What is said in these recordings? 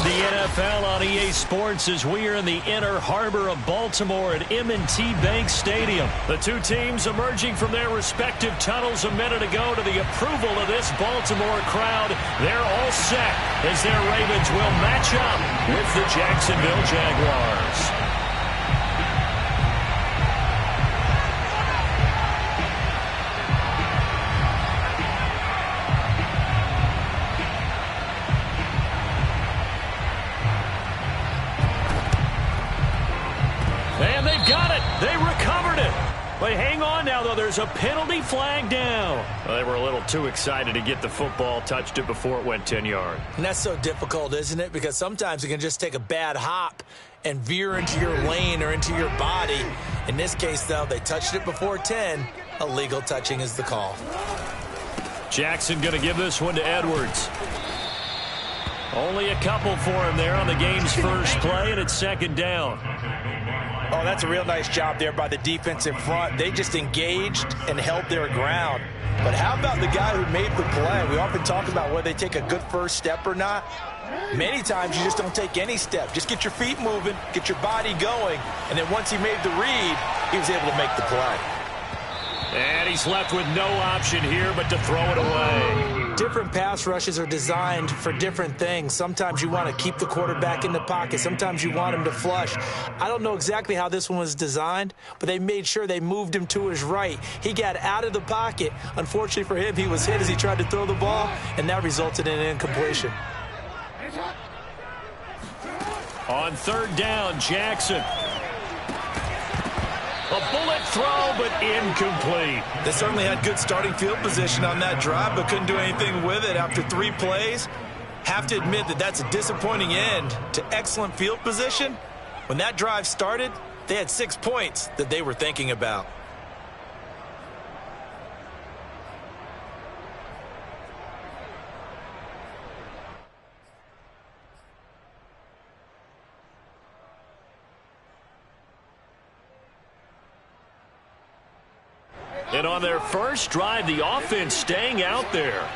the NFL on EA Sports as we are in the inner harbor of Baltimore at M&T Bank Stadium. The two teams emerging from their respective tunnels a minute ago to the approval of this Baltimore crowd. They're all set as their Ravens will match up with the Jacksonville Jaguars. And they've got it. They recovered it. But hang on now, though. There's a penalty flag down. Well, they were a little too excited to get the football, touched it before it went 10 yards. And that's so difficult, isn't it? Because sometimes it can just take a bad hop and veer into your lane or into your body. In this case, though, they touched it before 10. Illegal touching is the call. Jackson going to give this one to Edwards. Only a couple for him there on the game's first play, and it's second down. Oh, that's a real nice job there by the defense in front. They just engaged and held their ground. But how about the guy who made the play? We often talk about whether they take a good first step or not. Many times you just don't take any step. Just get your feet moving, get your body going, and then once he made the read, he was able to make the play. And he's left with no option here but to throw it away. Different pass rushes are designed for different things. Sometimes you want to keep the quarterback in the pocket. Sometimes you want him to flush. I don't know exactly how this one was designed, but they made sure they moved him to his right. He got out of the pocket. Unfortunately for him, he was hit as he tried to throw the ball, and that resulted in an incompletion. On third down, Jackson. A bullet throw, but incomplete. They certainly had good starting field position on that drive, but couldn't do anything with it after 3 plays. Have to admit that that's a disappointing end to excellent field position. When that drive started, they had 6 points that they were thinking about. And on their first drive, the offense staying out there.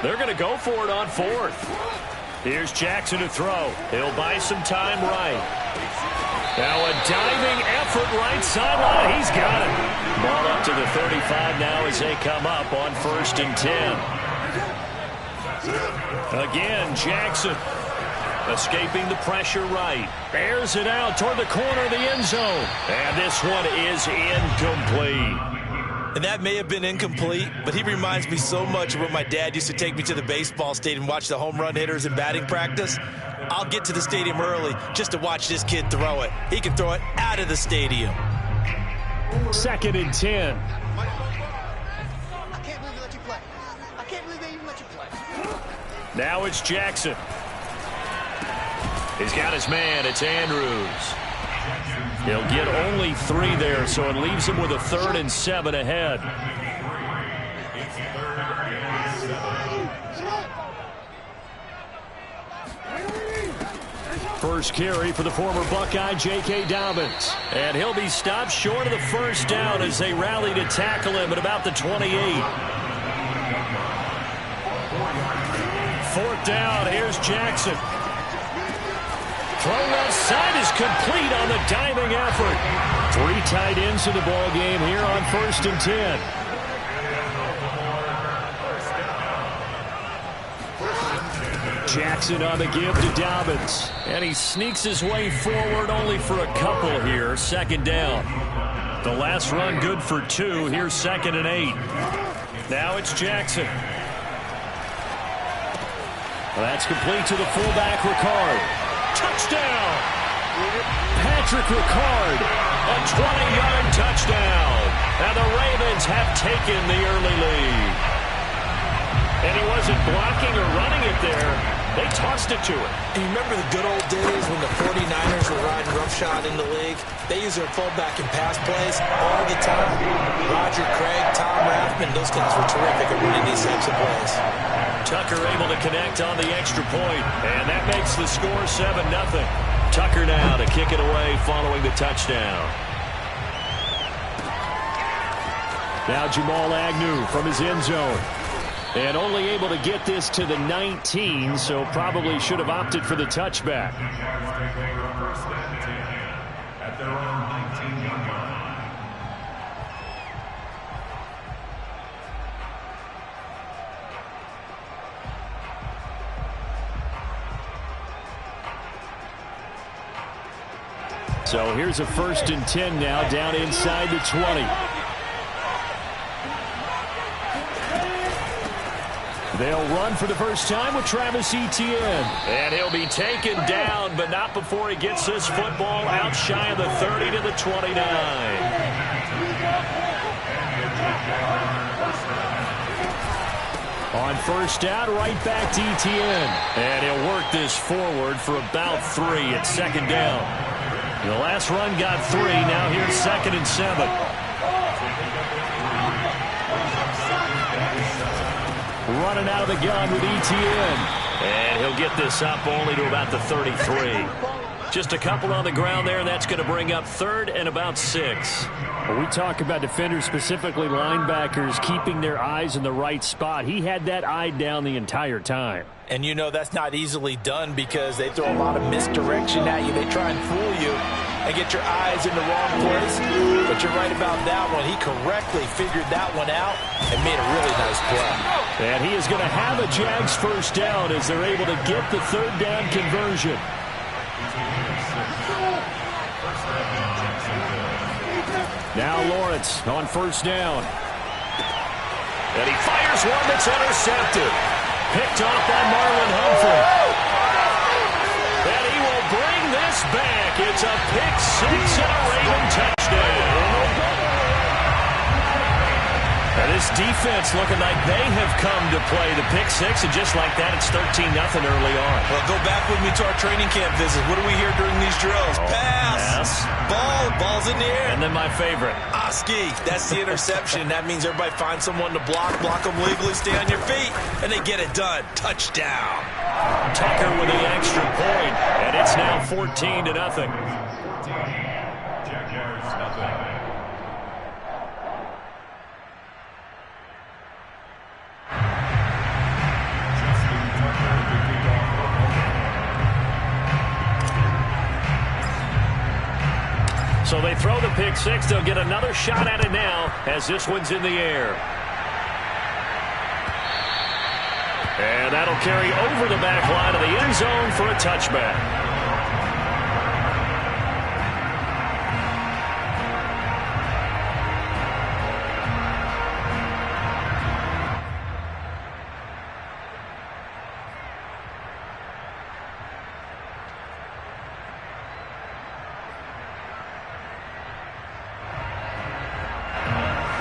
They're going to go for it on fourth. Here's Jackson to throw. He'll buy some time right. Now a diving effort right sideline. He's got it. Ball up to the 35 now as they come up on 1st and 10. Again, Jackson escaping the pressure right. Airs it out toward the corner of the end zone. And this one is incomplete. And that may have been incomplete, but he reminds me so much of when my dad used to take me to the baseball stadium and watch the home run hitters in batting practice. I'll get to the stadium early just to watch this kid throw it. He can throw it out of the stadium. 2nd and 10. I can't believe they let you play. I can't believe they even let you play. Now it's Jackson. He's got his man. It's Andrews. He'll get only 3 there, so it leaves him with a 3rd and 7 ahead. First carry for the former Buckeye, J.K. Dobbins. And he'll be stopped short of the first down as they rally to tackle him at about the 28. 4th down, here's Jackson. Throw left side is complete on the diving effort. 3 tight ends in the ball game here on 1st and 10. Jackson on the give to Dobbins. And he sneaks his way forward only for a couple here. 2nd down. The last run good for 2. Here's 2nd and 8. Now it's Jackson. Well, that's complete to the fullback, Ricard. Touchdown! Patrick Ricard, a 20-yard touchdown. And the Ravens have taken the early lead. And he wasn't blocking or running it there. They tossed it to him. And you remember the good old days when the 49ers were riding roughshod in the league? They use their fullback in pass plays all the time. Roger Craig, Tom Rathman, those guys were terrific at running these types of plays. Tucker able to connect on the extra point, and that makes the score 7-0. Tucker now to kick it away following the touchdown. Now Jamal Agnew from his end zone. And only able to get this to the 19, so probably should have opted for the touchback. At their own 19-yard line. So here's a 1st and 10 now, down inside the 20. They'll run for the first time with Travis Etienne. And he'll be taken down, but not before he gets this football out shy of the 30 to the 29. On 1st down, right back to Etienne. And he'll work this forward for about 3 at 2nd down. The last run got 3. Now here's 2nd and 7. Running out of the gun with Etienne. And he'll get this up only to about the 33. Just a couple on the ground there, and that's going to bring up 3rd and about 6. When we talk about defenders, specifically linebackers, keeping their eyes in the right spot, he had that eye down the entire time. And you know that's not easily done because they throw a lot of misdirection at you. They try and fool you and get your eyes in the wrong place. But you're right about that one. He correctly figured that one out and made a really nice play. And he is going to have a Jags 1st down as they're able to get the 3rd down conversion. Now Lawrence on 1st down. And he fires one that's intercepted. Picked off by Marlon Humphrey. And he will bring this back. It's a pick 6 and a Raven touchdown. And this defense looking like they have come to play the pick 6, and just like that, it's 13-0 early on. Well, go back with me to our training camp visit. What do we hear during these drills? Pass. Ball's in the air. And then my favorite. Oski, that's the interception. That means everybody finds someone to block them legally, stay on your feet, and they get it done. Touchdown. Tucker with the extra point, and it's now 14-0. Jaguars, nothing. So they throw the pick 6. They'll get another shot at it now as this one's in the air. And that'll carry over the back line of the end zone for a touchback.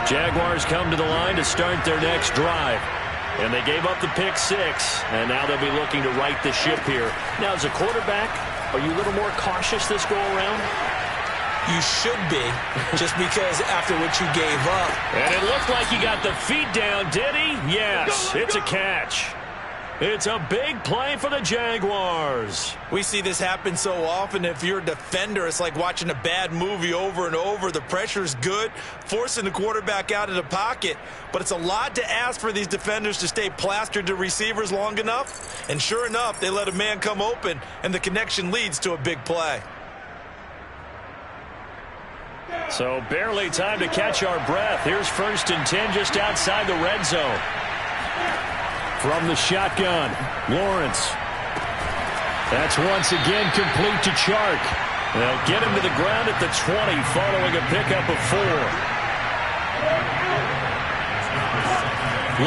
Jaguars come to the line to start their next drive. And they gave up the pick 6, and now they'll be looking to right the ship here. Now, as a quarterback, are you a little more cautious this go-around? You should be, just because after what you gave up. And it looked like he got the feet down, did he? Yes, it's a catch. It's a big play for the Jaguars. We see this happen so often. If you're a defender, it's like watching a bad movie over and over. The pressure's good, forcing the quarterback out of the pocket. But it's a lot to ask for these defenders to stay plastered to receivers long enough. And sure enough, they let a man come open, and the connection leads to a big play. So barely time to catch our breath. Here's 1st and 10 just outside the red zone. From the shotgun, Lawrence. That's once again complete to Chark. They'll get him to the ground at the 20 following a pickup of 4.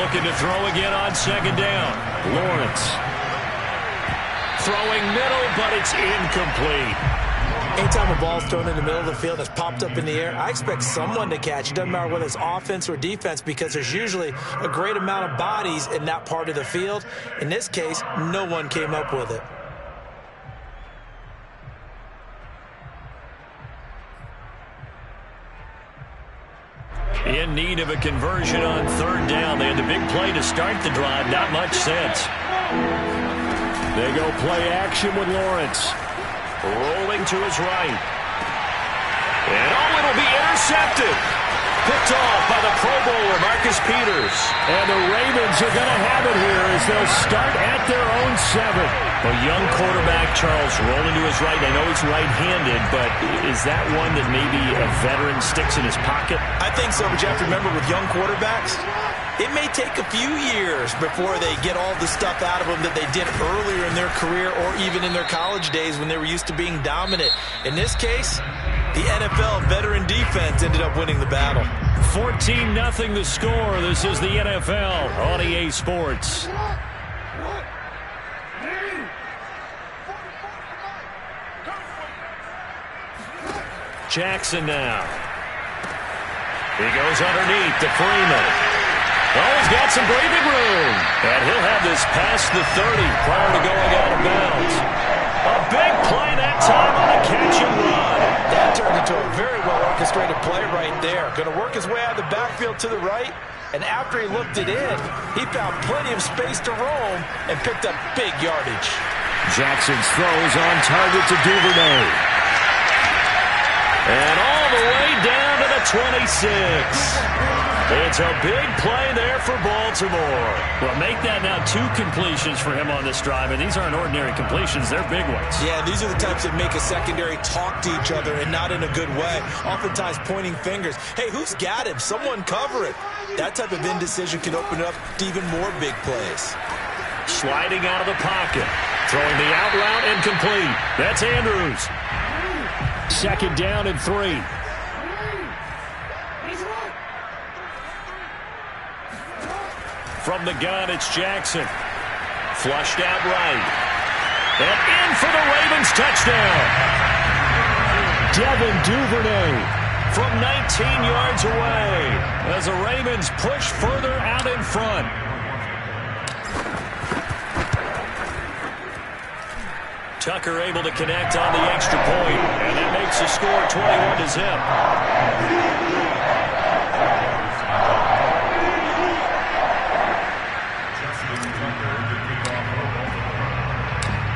Looking to throw again on 2nd down. Lawrence. Throwing middle, but it's incomplete. Anytime a ball's thrown in the middle of the field and it's popped up in the air, I expect someone to catch. It doesn't matter whether it's offense or defense because there's usually a great amount of bodies in that part of the field. In this case, no one came up with it. In need of a conversion on 3rd down. They had the big play to start the drive. Not much sense. They go play action with Lawrence. Rolling to his right. And it'll be intercepted. Picked off by the Pro Bowler, Marcus Peters. And the Ravens are going to have it here as they'll start at their own 7. A young quarterback, Charles, rolling to his right. I know he's right-handed, but is that one that maybe a veteran sticks in his pocket? I think so, but you have to remember with young quarterbacks, it may take a few years before they get all the stuff out of them that they did earlier in their career or even in their college days when they were used to being dominant. In this case, the NFL veteran defense ended up winning the battle. 14-0 the score. This is the NFL on EA Sports. Jackson now. He goes underneath to Freeman. Oh, he's got some breathing room. And he'll have this past the 30 prior to going out of bounds. A big play that time on a catch and run. That turned into a very well-orchestrated play right there. Going to work his way out of the backfield to the right. And after he looked it in, he found plenty of space to roam and picked up big yardage. Jackson's throws on target to Duvernay. And all the way down to the 26. It's a big play there for Baltimore. Well, make that now 2 completions for him on this drive, and these aren't ordinary completions. They're big ones. Yeah, these are the types that make a secondary talk to each other and not in a good way. Oftentimes pointing fingers. Hey, who's got him? Someone cover it. That type of indecision can open up to even more big plays. Sliding out of the pocket. Throwing the out route incomplete. That's Andrews. 2nd down and 3. From the gun, it's Jackson. Flushed out right. And in for the Ravens touchdown. Devin Duvernay from 19 yards away as the Ravens push further out in front. Tucker able to connect on the extra point, and that makes the score 21-0.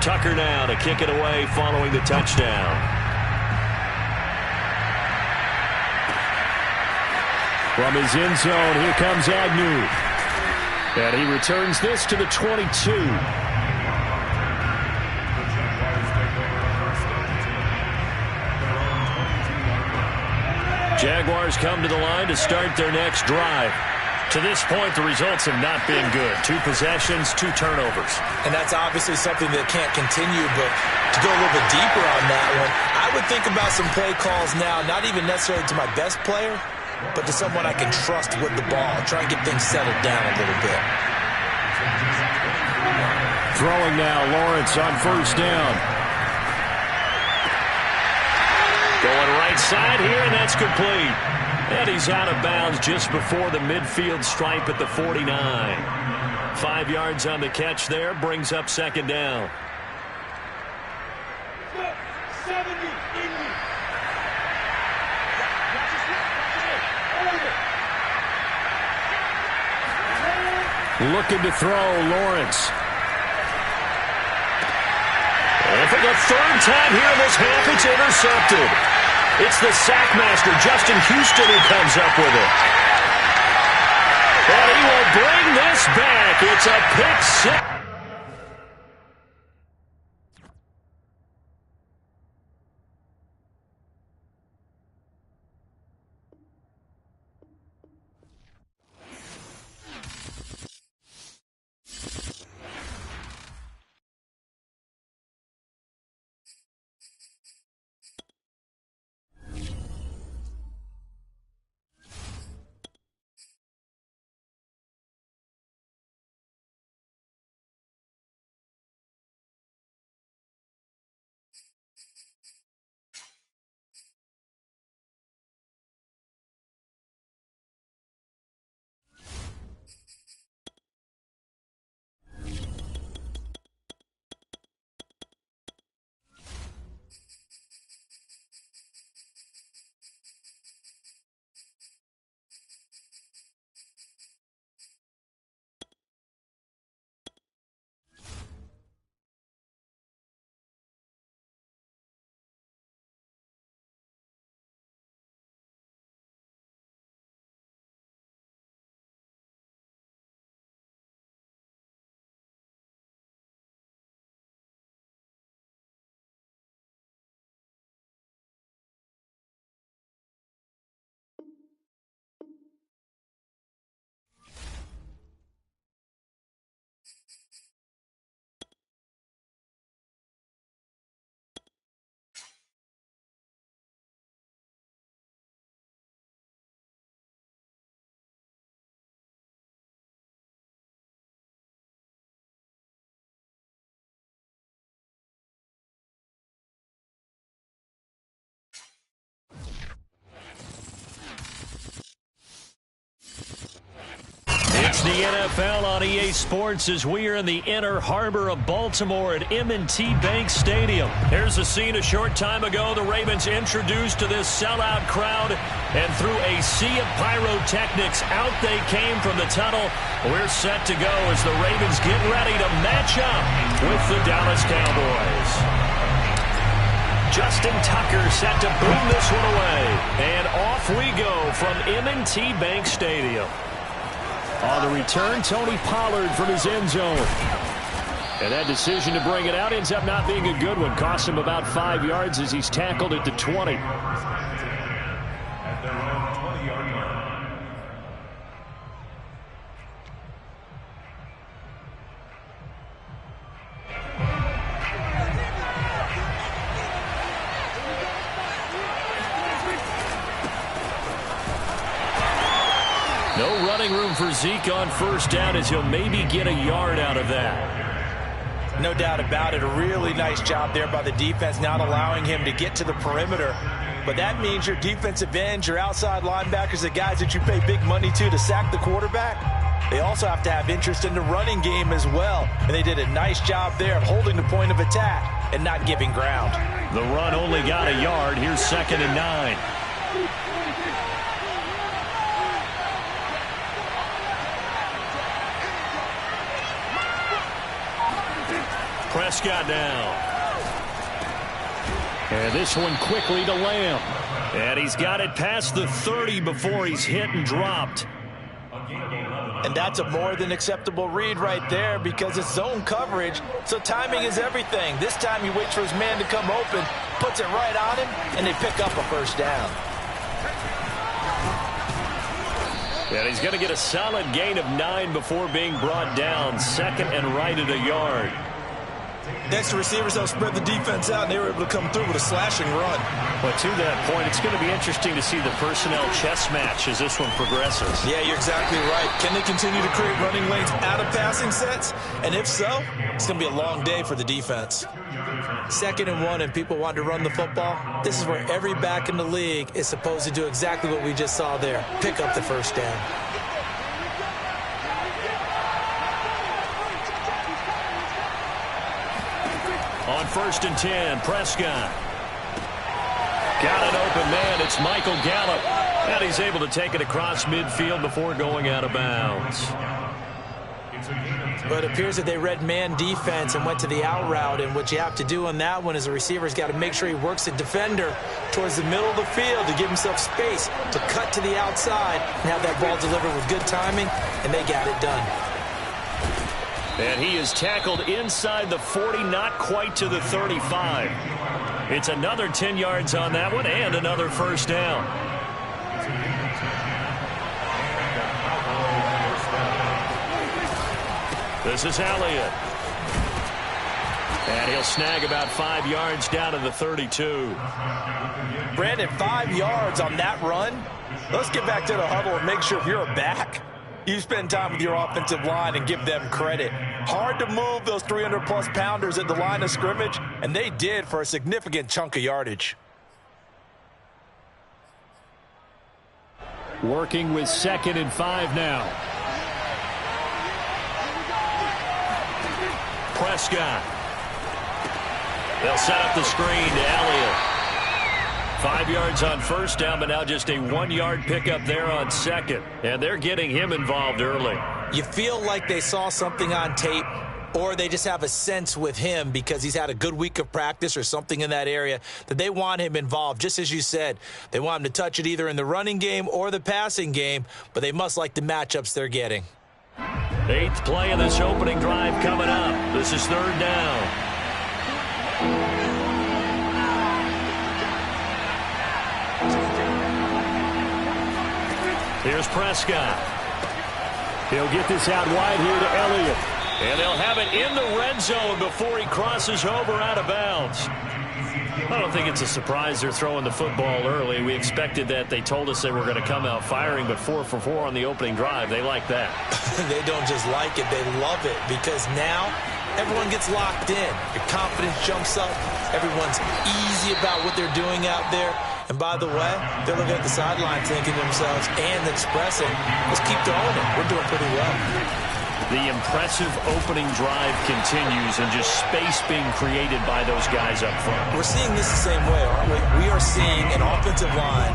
Tucker now to kick it away following the touchdown. From his end zone, here comes Agnew. And he returns this to the 22. Jaguars come to the line to start their next drive. To this point, the results have not been good. 2 possessions, 2 turnovers. And that's obviously something that can't continue, but to go a little bit deeper on that one, I would think about some play calls now, not even necessarily to my best player, but to someone I can trust with the ball. Try and get things settled down a little bit. Throwing now, Lawrence on 1st down. Going right side here, and that's complete. And he's out of bounds just before the midfield stripe at the 49. 5 yards on the catch there, brings up 2nd down. Looking to throw, Lawrence. And for the 3rd time here in this half, it's intercepted. It's the sackmaster, Justin Houston, who comes up with it. And he will bring this back. It's a pick 6. the NFL on EA Sports as we are in the inner harbor of Baltimore at M&T Bank Stadium. Here's a scene a short time ago. The Ravens introduced to this sellout crowd, and through a sea of pyrotechnics, out they came from the tunnel. We're set to go as the Ravens get ready to match up with the Dallas Cowboys. Justin Tucker set to boom this one away. And off we go from M&T Bank Stadium. On the return, Tony Pollard from his end zone. And that decision to bring it out ends up not being a good one. Cost him about 5 yards as he's tackled at the 20. At their own 20-yard line. No running room for Zeke on first down as he'll maybe get a yard out of that. No doubt about it. A really nice job there by the defense, not allowing him to get to the perimeter. But that means your defensive ends, your outside linebackers, the guys that you pay big money to sack the quarterback, they also have to have interest in the running game as well. And they did a nice job there of holding the point of attack and not giving ground. The run only got a yard. Here's 2nd and 9. Prescott down. And this one quickly to Lamb. And he's got it past the 30 before he's hit and dropped. And that's a more than acceptable read right there because it's zone coverage, so timing is everything. This time he waits for his man to come open, puts it right on him, and they pick up a first down. And he's going to get a solid gain of 9 before being brought down. 2nd and right at a yard. Next, the receivers helped spread the defense out, and they were able to come through with a slashing run. But to that point, it's going to be interesting to see the personnel chess match as this one progresses. Yeah, you're exactly right. Can they continue to create running lanes out of passing sets? And if so, it's going to be a long day for the defense. 2nd and 1, and people want to run the football. This is where every back in the league is supposed to do exactly what we just saw there. Pick up the first down. On 1st and 10, Prescott. Got an open man. It's Michael Gallup. And he's able to take it across midfield before going out of bounds. But it appears that they read man defense and went to the out route. And what you have to do on that one is the receiver's got to make sure he works the defender towards the middle of the field to give himself space to cut to the outside and have that ball delivered with good timing. And they got it done. And he is tackled inside the 40, not quite to the 35. It's another 10 yards on that one and another first down. This is Elliott. And he'll snag about 5 yards down to the 32. Brandon, 5 yards on that run. Let's get back to the huddle and make sure if you're a back, you spend time with your offensive line and give them credit. Hard to move those 300-plus pounders at the line of scrimmage, and they did for a significant chunk of yardage. Working with 2nd and 5 now. Prescott. They'll set up the screen to Elliott. 5 yards on first down, but now just a 1-yard pickup there on 2nd. And they're getting him involved early. You feel like they saw something on tape, or they just have a sense with him because he's had a good week of practice or something in that area that they want him involved. Just as you said, they want him to touch it either in the running game or the passing game, but they must like the matchups they're getting. 8th play of this opening drive coming up. This is 3rd down. Here's Prescott. He'll get this out wide here to Elliott. And they'll have it in the red zone before he crosses over out of bounds. I don't think it's a surprise they're throwing the football early. We expected that. They told us they were going to come out firing, but 4 for 4 on the opening drive. They like that. They don't just like it, they love it, because now everyone gets locked in. Your confidence jumps up. Everyone's easy about what they're doing out there. And by the way, they're looking at the sideline thinking to themselves and expressing, let's keep throwing it. We're doing pretty well. The impressive opening drive continues and just space being created by those guys up front. We're seeing this the same way, aren't we? We are seeing an offensive line,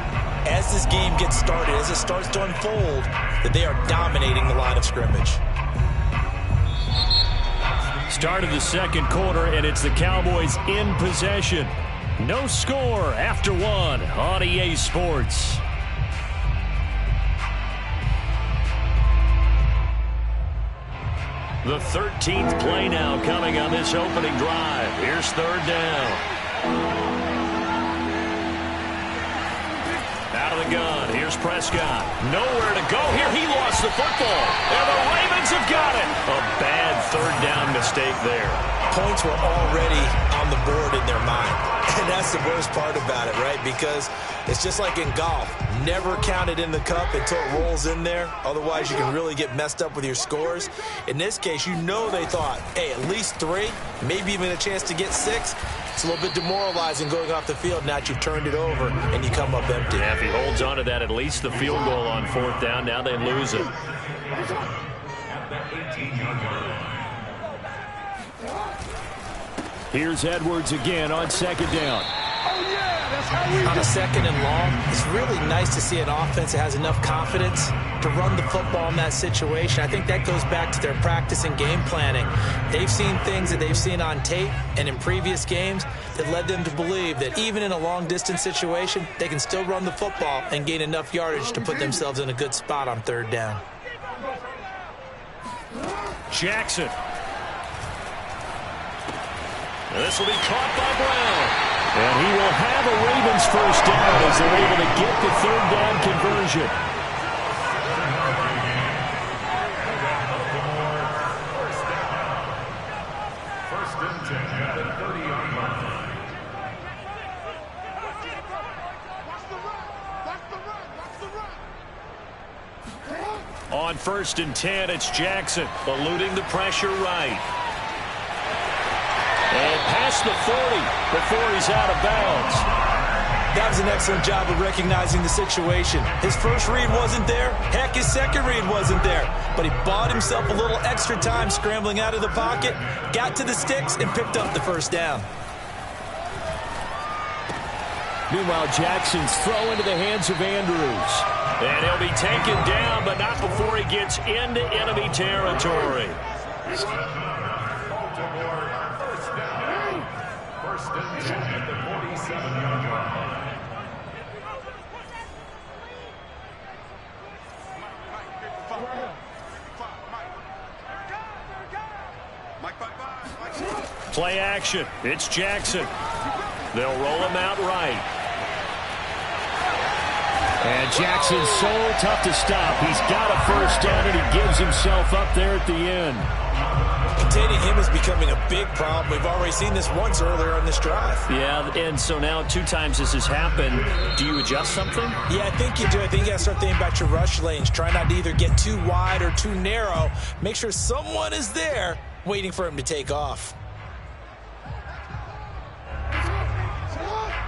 as this game gets started, as it starts to unfold, that they are dominating the line of scrimmage. Start of the second quarter, and it's the Cowboys in possession. No score after one on EA Sports. The 13th play now coming on this opening drive. Here's third down. Out of the gun. Here's Prescott. Nowhere to go here. He lost the football. And the Ravens have got it. A bad third down mistake there. Points were already on the board in their mind. And that's the worst part about it, right? Because it's just like in golf. Never count it in the cup until it rolls in there. Otherwise, you can really get messed up with your scores. In this case, you know they thought, hey, at least 3, maybe even a chance to get 6. It's a little bit demoralizing going off the field now that you've turned it over and you come up empty. Yeah, if he holds on to that, at least the field goal on fourth down. Now they lose it. Here's Edwards again on second down. On a second and long, it's really nice to see an offense that has enough confidence to run the football in that situation. I think that goes back to their practice and game planning. They've seen things that they've seen on tape and in previous games that led them to believe that even in a long-distance situation, they can still run the football and gain enough yardage to put themselves in a good spot on third down. Jackson. And this will be caught by Brown. And he will have a Ravens first down as they're able to get the third down conversion. First and 10 at the 30-yard line. On first and 10, it's Jackson eluding the pressure right. And past the 40 before he's out of bounds. That was an excellent job of recognizing the situation. His first read wasn't there. Heck, his second read wasn't there. But he bought himself a little extra time scrambling out of the pocket, got to the sticks, and picked up the first down. Meanwhile, Jackson's throw into the hands of Andrews. And he'll be taken down, but not before he gets into enemy territory. First and 10 at the 47-yard line. Play action. It's Jackson. They'll roll him out right. And Jackson's so tough to stop. He's got a first down, and he gives himself up there at the end. Containing him is becoming a big problem. We've already seen this once earlier on this drive. Yeah, and so now 2 times this has happened. Do you adjust something? Yeah, I think you do. I think you got to start thinking about your rush lanes. Try not to either get too wide or too narrow. Make sure someone is there waiting for him to take off.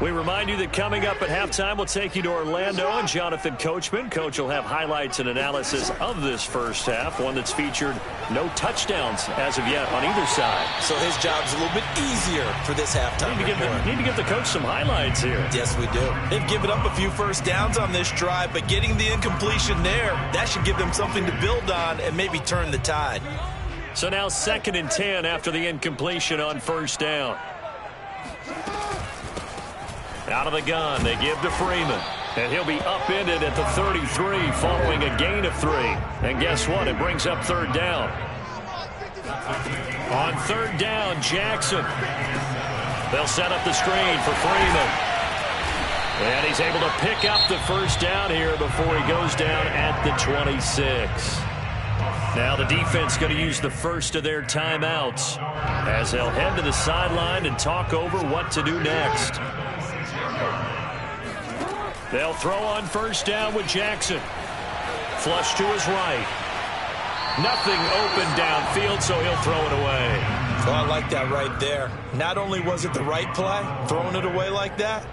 We remind you that coming up at halftime, we'll take you to Orlando and Jonathan Coachman. Coach will have highlights and analysis of this first half, one that's featured no touchdowns as of yet on either side. So his job's a little bit easier for this halftime. Need to give the coach some highlights here. Yes, we do. They've given up a few first downs on this drive, but getting the incompletion there, that should give them something to build on and maybe turn the tide. So now 2nd and 10 after the incompletion on first down. Out of the gun, they give to Freeman. And he'll be upended at the 33 following a gain of 3. And guess what? It brings up third down. On third down, Jackson. They'll set up the screen for Freeman. And he's able to pick up the first down here before he goes down at the 26. Now the defense going to use the first of their timeouts as they'll head to the sideline and talk over what to do next. They'll throw on first down with Jackson. Flush to his right. Nothing open downfield, so he'll throw it away. Oh, I like that right there. Not only was it the right play, throwing it away like that,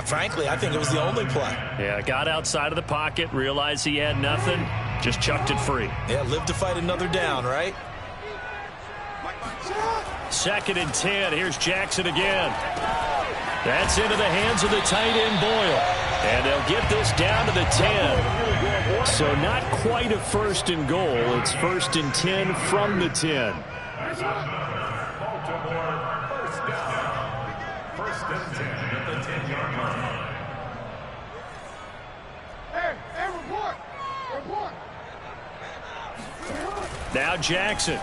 Frankly, I think it was the only play. Yeah, got outside of the pocket, realized he had nothing, just chucked it free. Yeah, live to fight another down, right? 2nd and 10. Here's Jackson again. That's into the hands of the tight end Boyle. And they'll get this down to the 10. So not quite a 1st and goal. It's 1st and 10 from the 10. Baltimore, 1st down. 1st and 10 at the 10-yard line. Hey, report! Report! Now Jackson.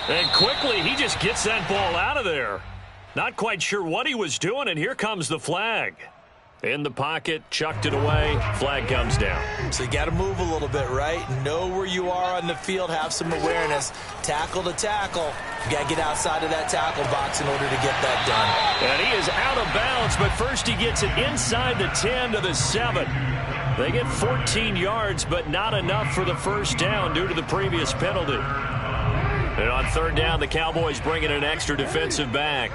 And quickly, he just gets that ball out of there. Not quite sure what he was doing, and here comes the flag. In the pocket, chucked it away, flag comes down. So you got to move a little bit, right? Know where you are on the field, have some awareness. Tackle to tackle. You got to get outside of that tackle box in order to get that done. And he is out of bounds, but first he gets it inside the 10 to the 7. They get 14 yards, but not enough for the 1st down due to the previous penalty. And on 3rd down, the Cowboys bring in an extra defensive back.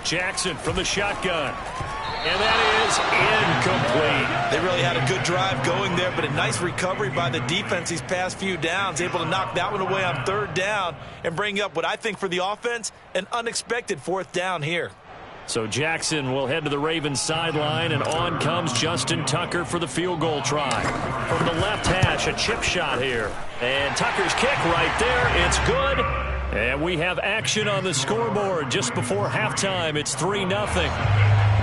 Jackson from the shotgun. And that is incomplete. They really had a good drive going there, but a nice recovery by the defense these past few downs. Able to knock that one away on 3rd down and bring up what I think for the offense, an unexpected 4th down here. So Jackson will head to the Ravens sideline, and on comes Justin Tucker for the field goal try. From the left hash, a chip shot here. And Tucker's kick right there. It's good. And we have action on the scoreboard just before halftime. It's 3-0.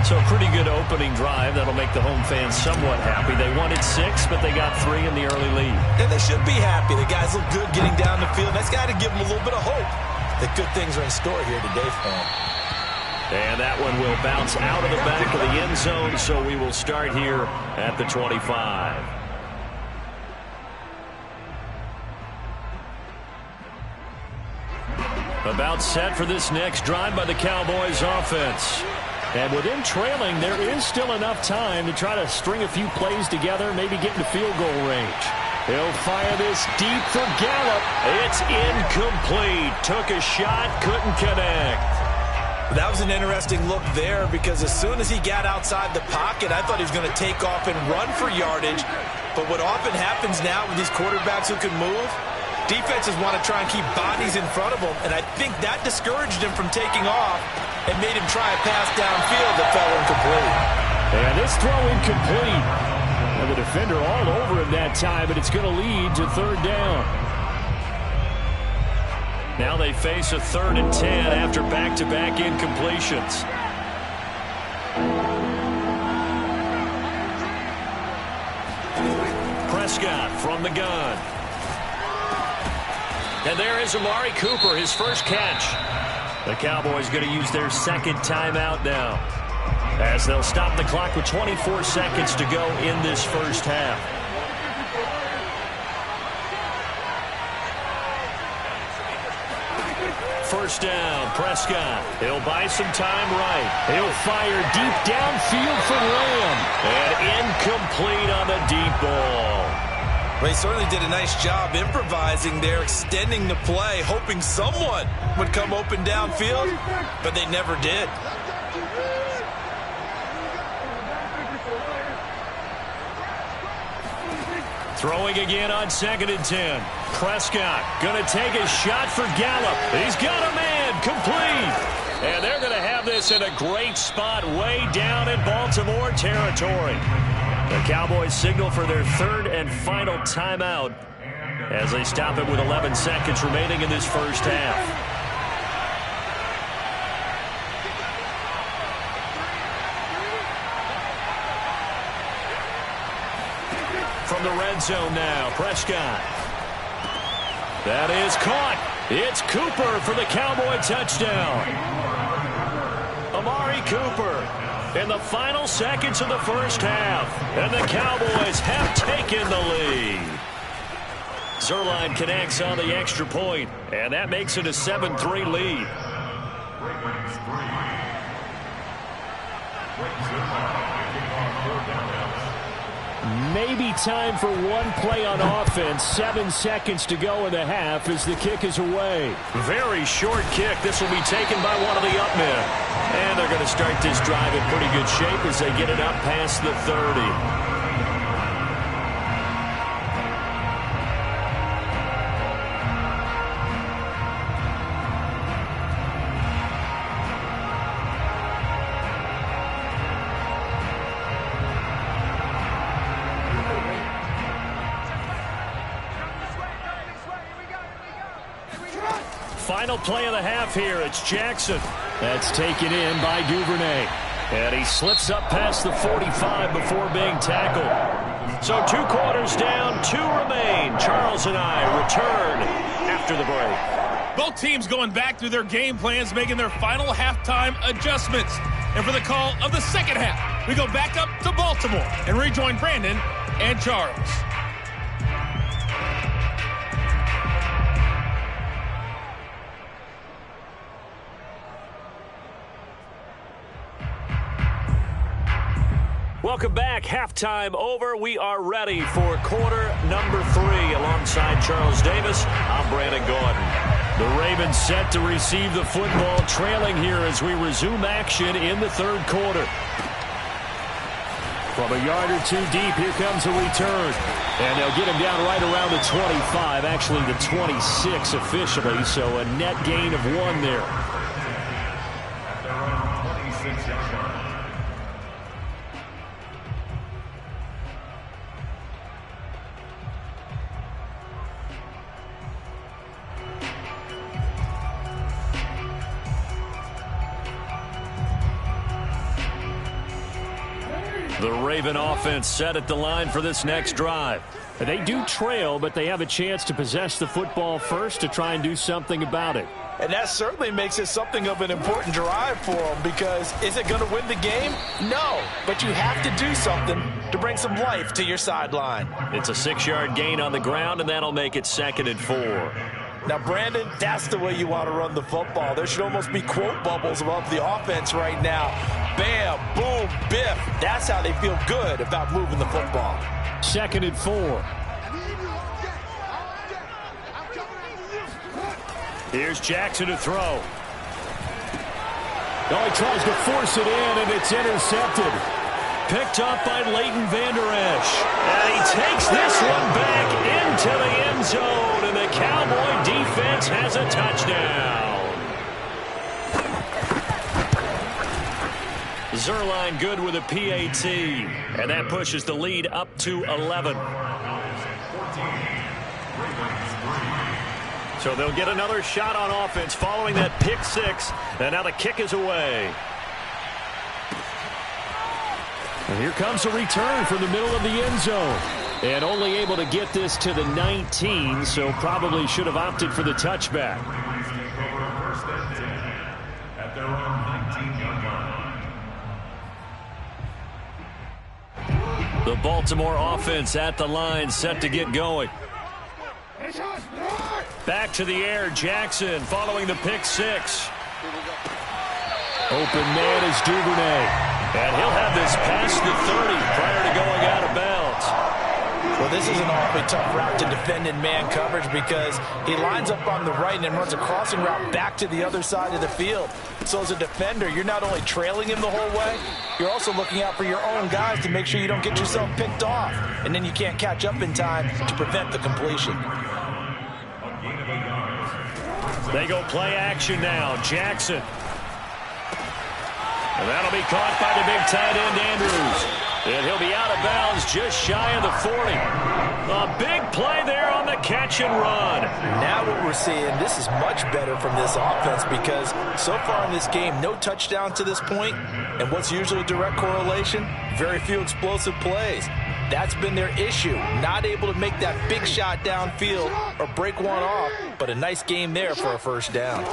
So a pretty good opening drive. That'll make the home fans somewhat happy. They wanted 6, but they got 3 in the early lead. And they should be happy. The guys look good getting down the field. That's got to give them a little bit of hope that good things are in store here today for them. And that one will bounce out of the back of the end zone, so we will start here at the 25. About set for this next drive by the Cowboys offense. And with them trailing, there is still enough time to try to string a few plays together, maybe get into field goal range. He'll fire this deep for Gallup. It's incomplete. Took a shot, couldn't connect. That was an interesting look there because as soon as he got outside the pocket, I thought he was going to take off and run for yardage. But what often happens now with these quarterbacks who can move, defenses want to try and keep bodies in front of them, and I think that discouraged him from taking off and made him try a pass downfield that fell incomplete. And this throw incomplete. And the defender all over him that time, but it's going to lead to 3rd down. Now they face a 3rd and 10 after back-to-back incompletions. Prescott from the gun. And there is Amari Cooper, his first catch. The Cowboys going to use their 2nd timeout now, as they'll stop the clock with 24 seconds to go in this 1st half. First down, Prescott. He'll buy some time right. He'll fire deep downfield for Lamb. And incomplete on the deep ball. They certainly did a nice job improvising there, extending the play, hoping someone would come open downfield, but they never did. Throwing again on 2nd and 10. Prescott going to take a shot for Gallup. He's got a man, complete. And they're going to have this in a great spot way down in Baltimore territory. The Cowboys signal for their 3rd and final timeout as they stop it with 11 seconds remaining in this 1st half. From the red zone now, Prescott. That is caught. It's Cooper for the Cowboy touchdown. Amari Cooper in the final seconds of the 1st half. And the Cowboys have taken the lead. Zerline connects on the extra point, and that makes it a 7-3 lead. Ravens 3. Ravens 4 down. Maybe time for one play on offense. 7 seconds to go in the half as the kick is away. Very short kick. This will be taken by one of the up men. And they're going to start this drive in pretty good shape as they get it up past the 30. Final play of the half here. It's Jackson. That's taken in by Duvernay. And he slips up past the 45 before being tackled. So 2 quarters down, 2 remain. Charles and I return after the break. Both teams going back through their game plans, making their final halftime adjustments. And for the call of the second half, we go back up to Baltimore and rejoin Brandon and Charles. Welcome back. Halftime over. We are ready for quarter number 3. Alongside Charles Davis, I'm Brandon Gordon. The Ravens set to receive the football, trailing here as we resume action in the third quarter. From a yard or 2 deep, here comes a return. And they'll get him down right around the 25, actually the 26 officially, so a net gain of 1 there. At their own 26-yard line. The Raven offense set at the line for this next drive. They do trail, but they have a chance to possess the football first to try and do something about it. And that certainly makes it something of an important drive for them, because is it going to win the game? No, but you have to do something to bring some life to your sideline. It's a 6-yard gain on the ground, and that'll make it 2nd and 4. Now, Brandon, that's the way you want to run the football. There should almost be quote bubbles above the offense right now. Bam, boom, biff. That's how they feel good about moving the football. 2nd and 4. Here's Jackson to throw. Oh, he tries to force it in, and it's intercepted. Picked up by Leighton Vander Esch. And he takes this one back into the end zone, and the Cowboy defense has a touchdown. Zerline good with a PAT, and that pushes the lead up to 11. So they'll get another shot on offense following that pick 6, and now the kick is away. And here comes a return from the middle of the end zone. And only able to get this to the 19, so probably should have opted for the touchback. At their own 19-yard line. The Baltimore offense at the line, set to get going. Back to the air, Jackson following the pick 6. Open man is Duvernay. And he'll have this past the 30 prior to going out of bounds. Well, this is an awfully tough route to defend in man coverage, because he lines up on the right and then runs a crossing route back to the other side of the field. So as a defender, you're not only trailing him the whole way, you're also looking out for your own guys to make sure you don't get yourself picked off. And then you can't catch up in time to prevent the completion. They go play action now. Jackson. And that'll be caught by the big tight end, Andrews. And he'll be out of bounds just shy of the 40. A big play there on the catch and run. Now what we're seeing, this is much better from this offense, because so far in this game, no touchdown to this point. And what's usually a direct correlation? Very few explosive plays. That's been their issue. Not able to make that big shot downfield or break one off, but a nice game there for a first down.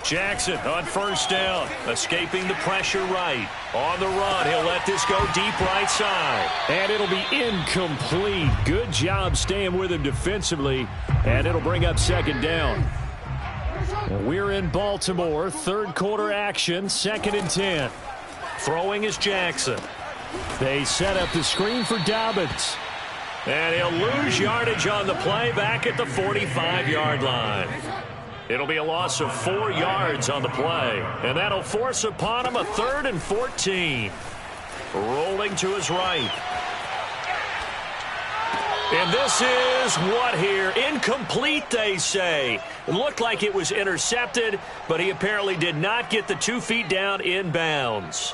Jackson on first down, escaping the pressure right. On the run, he'll let this go deep right side. And it'll be incomplete. Good job staying with him defensively, and it'll bring up 2nd down. We're in Baltimore, third quarter action, 2nd and 10. Throwing is Jackson. They set up the screen for Dobbins. And he'll lose yardage on the play back at the 45-yard line. It'll be a loss of 4 yards on the play. And that'll force upon him a 3rd and 14. Rolling to his right. And this is what here? Incomplete, they say. It looked like it was intercepted, but he apparently did not get the 2 feet down in bounds.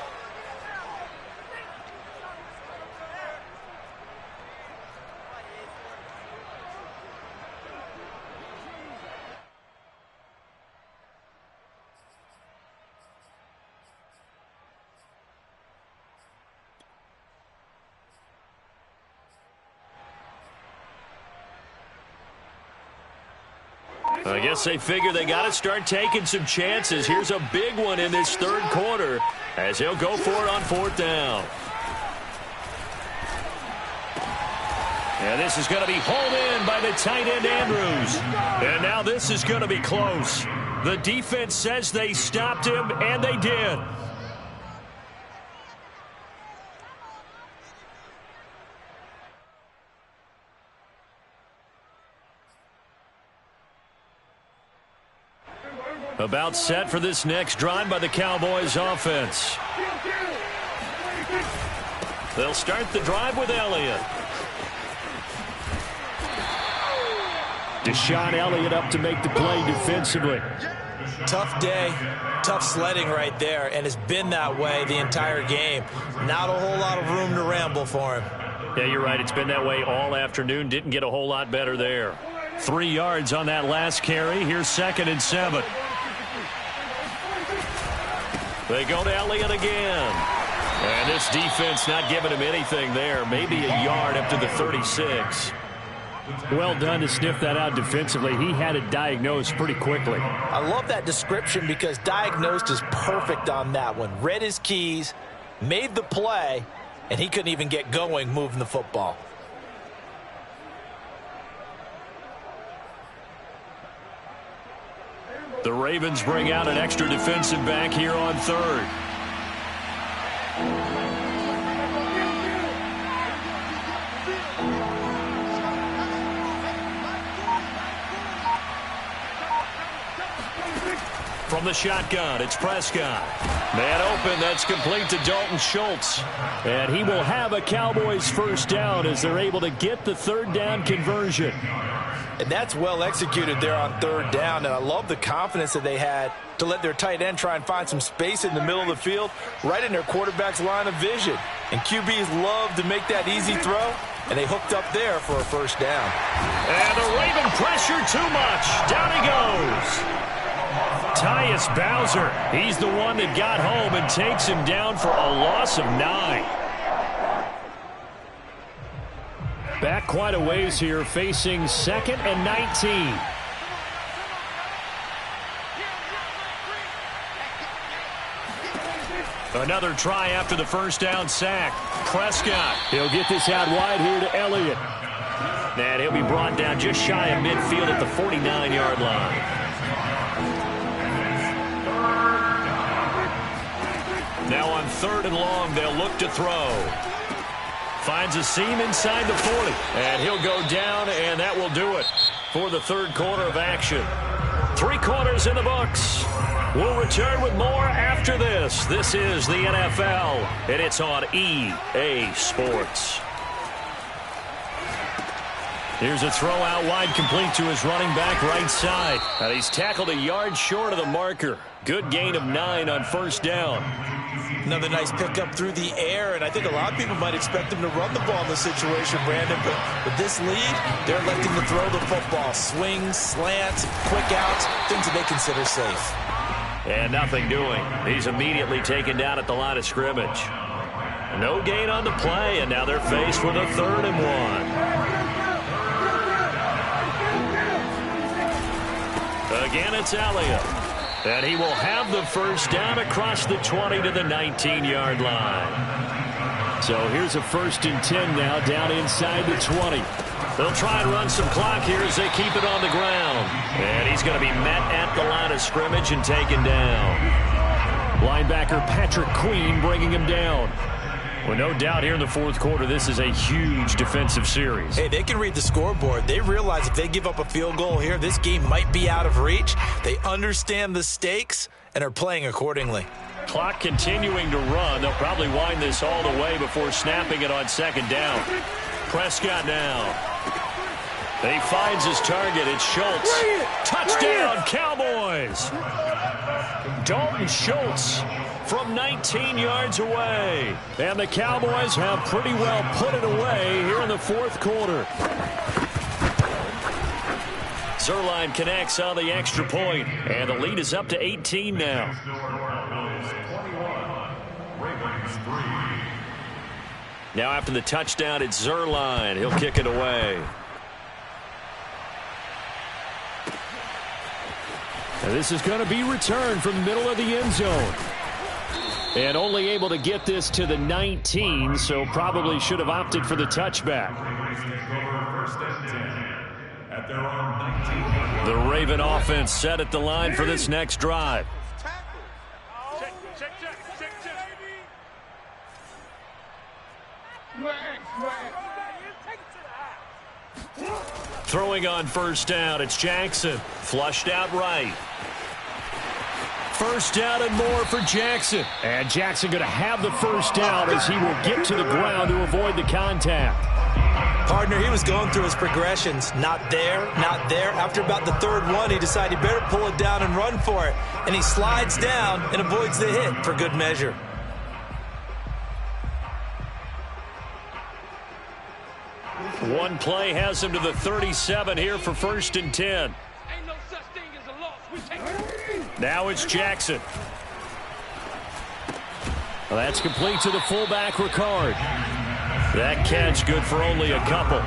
I guess they figure they got to start taking some chances. Here's a big one in this 3rd quarter as he'll go for it on 4th down. And this is going to be hauled in by the tight end Andrews. And now this is going to be close. The defense says they stopped him, and they did. About set for this next drive by the Cowboys offense. They'll start the drive with Elliott. Deshaun Elliott up to make the play defensively. Tough day, tough sledding right there, and it's been that way the entire game. Not a whole lot of room to ramble for him. Yeah, you're right. It's been that way all afternoon. Didn't get a whole lot better there. 3 yards on that last carry. Here's 2nd and 7. They go to Elliott again. And this defense not giving him anything there. Maybe a yard up to the 36. Well done to sniff that out defensively. He had it diagnosed pretty quickly. I love that description because diagnosed is perfect on that one. Read his keys, made the play, and he couldn't even get going moving the football. The Ravens bring out an extra defensive back here on 3rd. From the shotgun, it's Prescott. Man open, that's complete to Dalton Schultz. And he will have a Cowboys 1st down as they're able to get the 3rd down conversion. And that's well executed there on 3rd down. And I love the confidence that they had to let their tight end try and find some space in the middle of the field, right in their quarterback's line of vision. And QBs love to make that easy throw, and they hooked up there for a 1st down. And the Raven pressure too much. Down he goes. Tyus Bowser, he's the one that got home and takes him down for a loss of 9. Back quite a ways here, facing 2nd and 19. Another try after the 1st down sack. Prescott. He'll get this out wide here to Elliott. And he'll be brought down just shy of midfield at the 49-yard line. Now on 3rd and long, they'll look to throw. Finds a seam inside the 40. And he'll go down, and that will do it for the 3rd quarter of action. 3 quarters in the books. We'll return with more after this. This is the NFL, and it's on EA Sports. Here's a throw out wide, complete to his running back right side. And he's tackled a yard short of the marker. Good gain of 9 on 1st down. Another nice pickup through the air, and I think a lot of people might expect him to run the ball in this situation, Brandon, but with this lead, they're electing to throw the football. Swings, slants, quick outs, things that they consider safe. And nothing doing. He's immediately taken down at the line of scrimmage. No gain on the play, and now they're faced with a 3rd and 1. Again, it's Elliott. And he will have the 1st down across the 20 to the 19-yard line. So here's a 1st and 10 now, down inside the 20. They'll try and run some clock here as they keep it on the ground. And he's going to be met at the line of scrimmage and taken down. Linebacker Patrick Queen bringing him down. Well, no doubt here in the fourth quarter, this is a huge defensive series. Hey, they can read the scoreboard. They realize if they give up a field goal here, this game might be out of reach. They understand the stakes and are playing accordingly. Clock continuing to run. They'll probably wind this all the way before snapping it on second down. Prescott now. He finds his target. It's Schultz. Touchdown, Cowboys. Dalton Schultz from 19 yards away. And the Cowboys have pretty well put it away here in the fourth quarter. Zerline connects on the extra point, and the lead is up to 18 now. Now after the touchdown, it's Zerline. He'll kick it away. And this is going to be returned from the middle of the end zone. And only able to get this to the 19, so probably should have opted for the touchback. The Raven offense set at the line for this next drive. Throwing on first down, it's Jackson. Flushed out right. First down and more for Jackson. And Jackson going to have the first down as he will get to the ground to avoid the contact. Partner, he was going through his progressions. Not there, not there. After about the third one, he decided he better pull it down and run for it. And he slides down and avoids the hit for good measure. One play has him to the 37 here for first and 10. Now it's Jackson. Well, that's complete to the fullback, Ricard. That catch good for only a couple.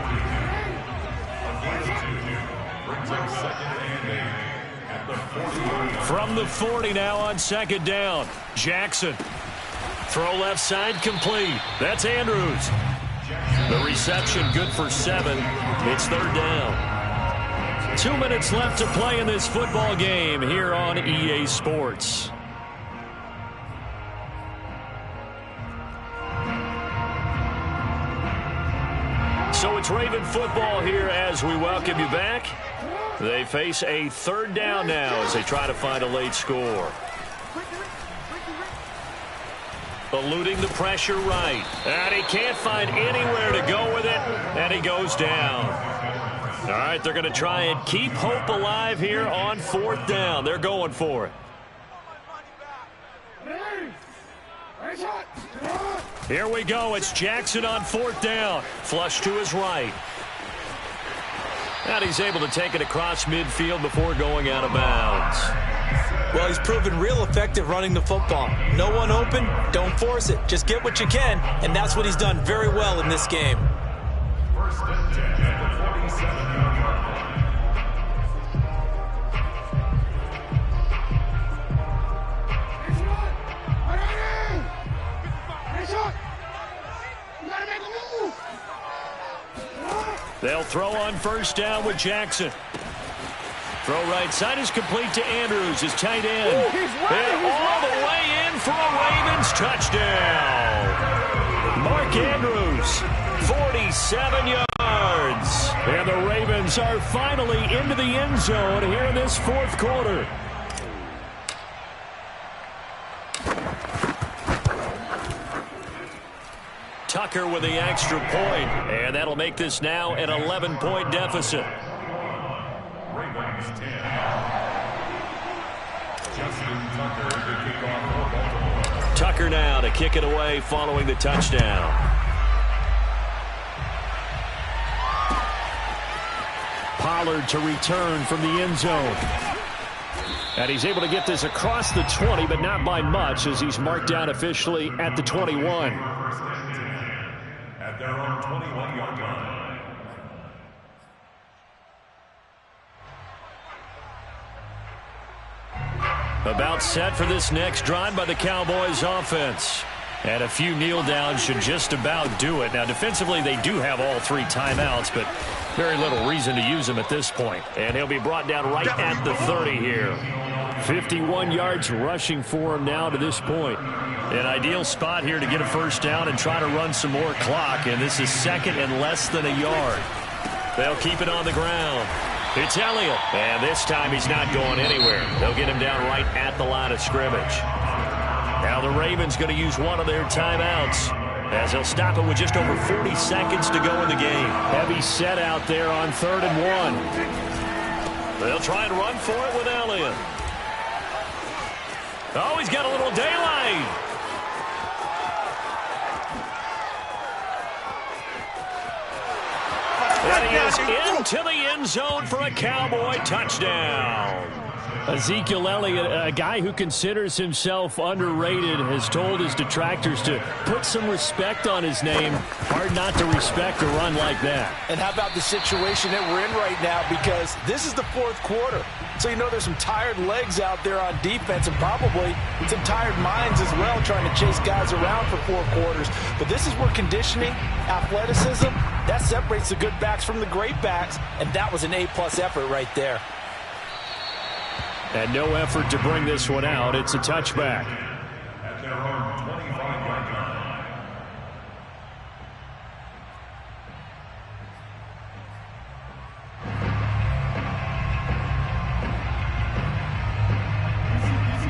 From the 40 now on second down. Jackson. Throw left side complete. That's Andrews. The reception good for 7. It's third down. 2 minutes left to play in this football game here on EA Sports. So it's Raven football here as we welcome you back. They face a third down now as they try to find a late score. Eluding the pressure right. And he can't find anywhere to go with it. And he goes down. All right, they're going to try and keep hope alive here on fourth down. They're going for it. Here we go. It's Jackson on fourth down. Flush to his right. And he's able to take it across midfield before going out of bounds. Well, he's proven real effective running the football. No one open, don't force it. Just get what you can, and that's what he's done very well in this game. First and 10 at the 47-yard line. They'll throw on first down with Jackson. Throw right side is complete to Andrews, his tight end. And all the way in for a Ravens touchdown. Mark Andrews, 47 yards. And the Ravens are finally into the end zone here in this fourth quarter. Tucker with the extra point, and that'll make this now an 11-point deficit. Ravens 10. Justin Tucker to kick off for Baltimore. Tucker now to kick it away following the touchdown. Pollard to return from the end zone. And he's able to get this across the 20, but not by much as he's marked down officially at the 21. At their own 21-yard line. About set for this next drive by the Cowboys offense. And a few kneel downs should just about do it. Now, defensively, they do have all 3 timeouts, but very little reason to use them at this point. And he'll be brought down right at the 30 here. 51 yards rushing for him now to this point. An ideal spot here to get a first down and try to run some more clock, and this is second and less than a yard. They'll keep it on the ground. It's Elliott, and this time he's not going anywhere. They'll get him down right at the line of scrimmage. Now the Ravens going to use one of their timeouts, as they'll stop it with just over 40 seconds to go in the game. Heavy set out there on 3rd and 1. They'll try and run for it with Elliott. Oh, he's got a little daylight. And he is into the end zone for a Cowboy touchdown. Ezekiel Elliott, a guy who considers himself underrated, has told his detractors to put some respect on his name. Hard not to respect a run like that. And how about the situation that we're in right now, because this is the 4th quarter. So you know there's some tired legs out there on defense and probably some tired minds as well trying to chase guys around for 4 quarters. But this is where conditioning, athleticism, that separates the good backs from the great backs, and that was an A-plus effort right there. And no effort to bring this one out. It's a touchback. At their own 25-yard line.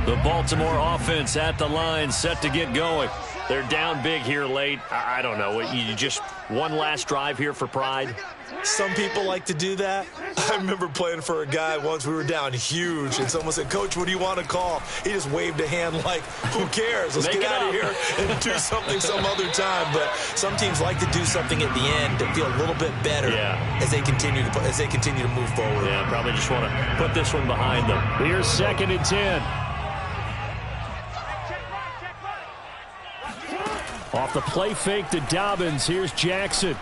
The Baltimore offense at the line, set to get going. They're down big here late. I don't know. You just one last drive here for pride? Some people like to do that. I remember playing for a guy once. We were down huge, and someone said, "Coach, what do you want to call?" He just waved a hand like, who cares? Let's get out of here and do something some other time. But some teams like to do something at the end to feel a little bit better as they continue to move forward. Yeah, probably just want to put this one behind them. Here's 2nd and 10. Off the play fake to Dobbins. Here's Jackson.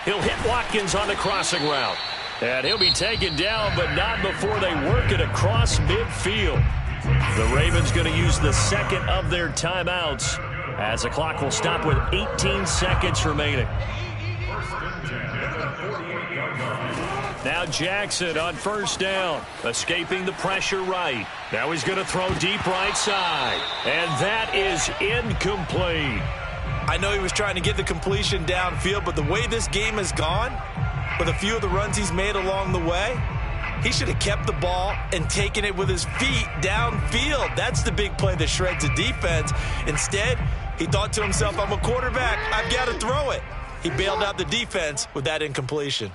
He'll hit Watkins on the crossing route. And he'll be taken down, but not before they work it across midfield. The Ravens going to use the second of their timeouts, as the clock will stop with 18 seconds remaining. Now Jackson on 1st down, escaping the pressure right. Now he's going to throw deep right side, and that is incomplete. I know he was trying to get the completion downfield, but the way this game has gone, with a few of the runs he's made along the way, he should have kept the ball and taken it with his feet downfield. That's the big play that shreds the defense. Instead, he thought to himself, I'm a quarterback, I've got to throw it. He bailed out the defense with that incompletion.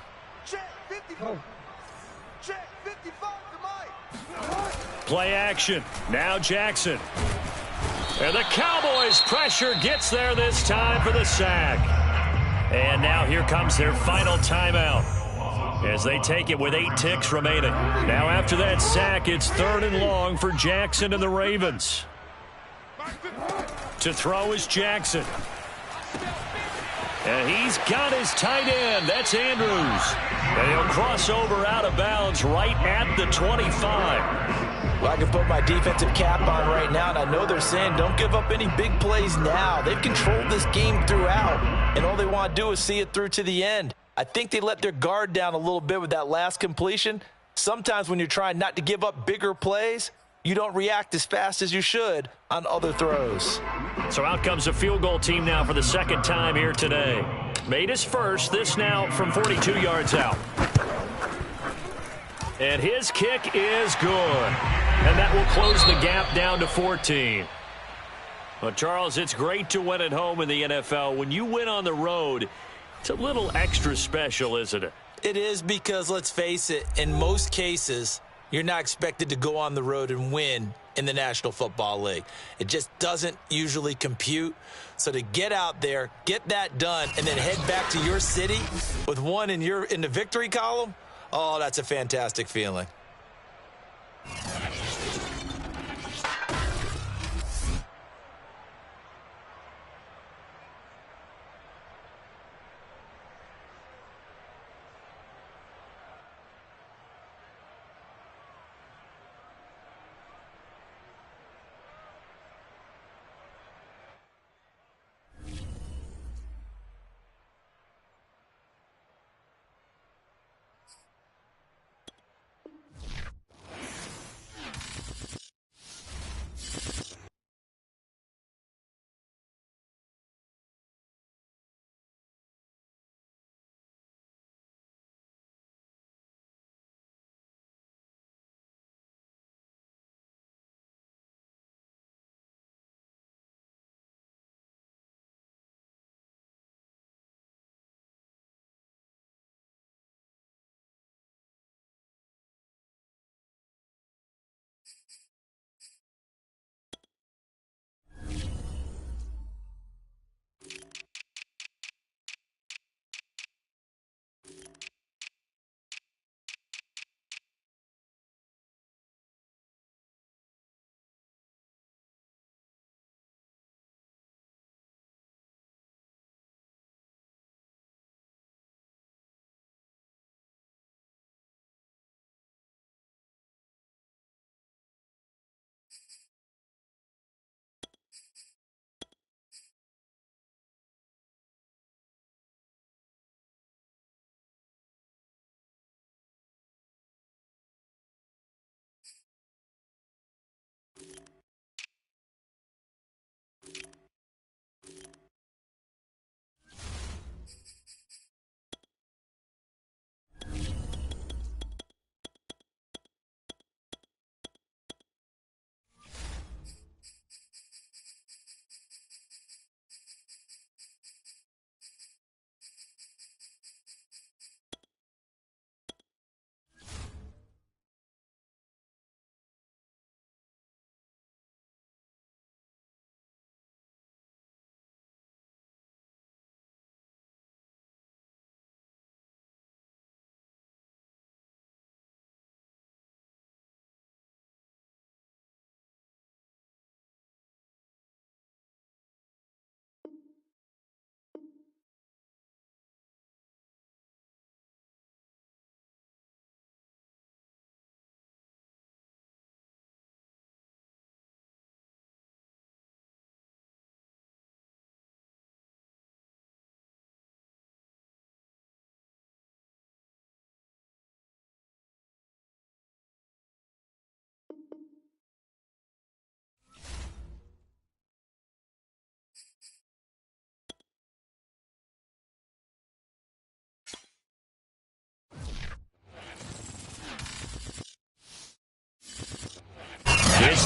Play action. Now Jackson. And the Cowboys' pressure gets there this time for the sack. And now here comes their final timeout, as they take it with 8 ticks remaining. Now after that sack, it's 3rd and long for Jackson and the Ravens. To throw is Jackson. And he's got his tight end. That's Andrews. And he'll cross over out of bounds right at the 25. Well, I can put my defensive cap on right now, and I know they're saying don't give up any big plays now. They've controlled this game throughout, and all they want to do is see it through to the end. I think they let their guard down a little bit with that last completion. Sometimes when you're trying not to give up bigger plays, you don't react as fast as you should on other throws. So out comes a field goal team now for the 2nd time here today. Made his first, this now from 42 yards out. And his kick is good. And that will close the gap down to 14. Well, Charles, it's great to win at home in the NFL. When you win on the road, it's a little extra special, isn't it? It is, because, let's face it, in most cases, you're not expected to go on the road and win in the National Football League. It just doesn't usually compute. So to get out there, get that done, and then head back to your city with one in the victory column, oh, that's a fantastic feeling.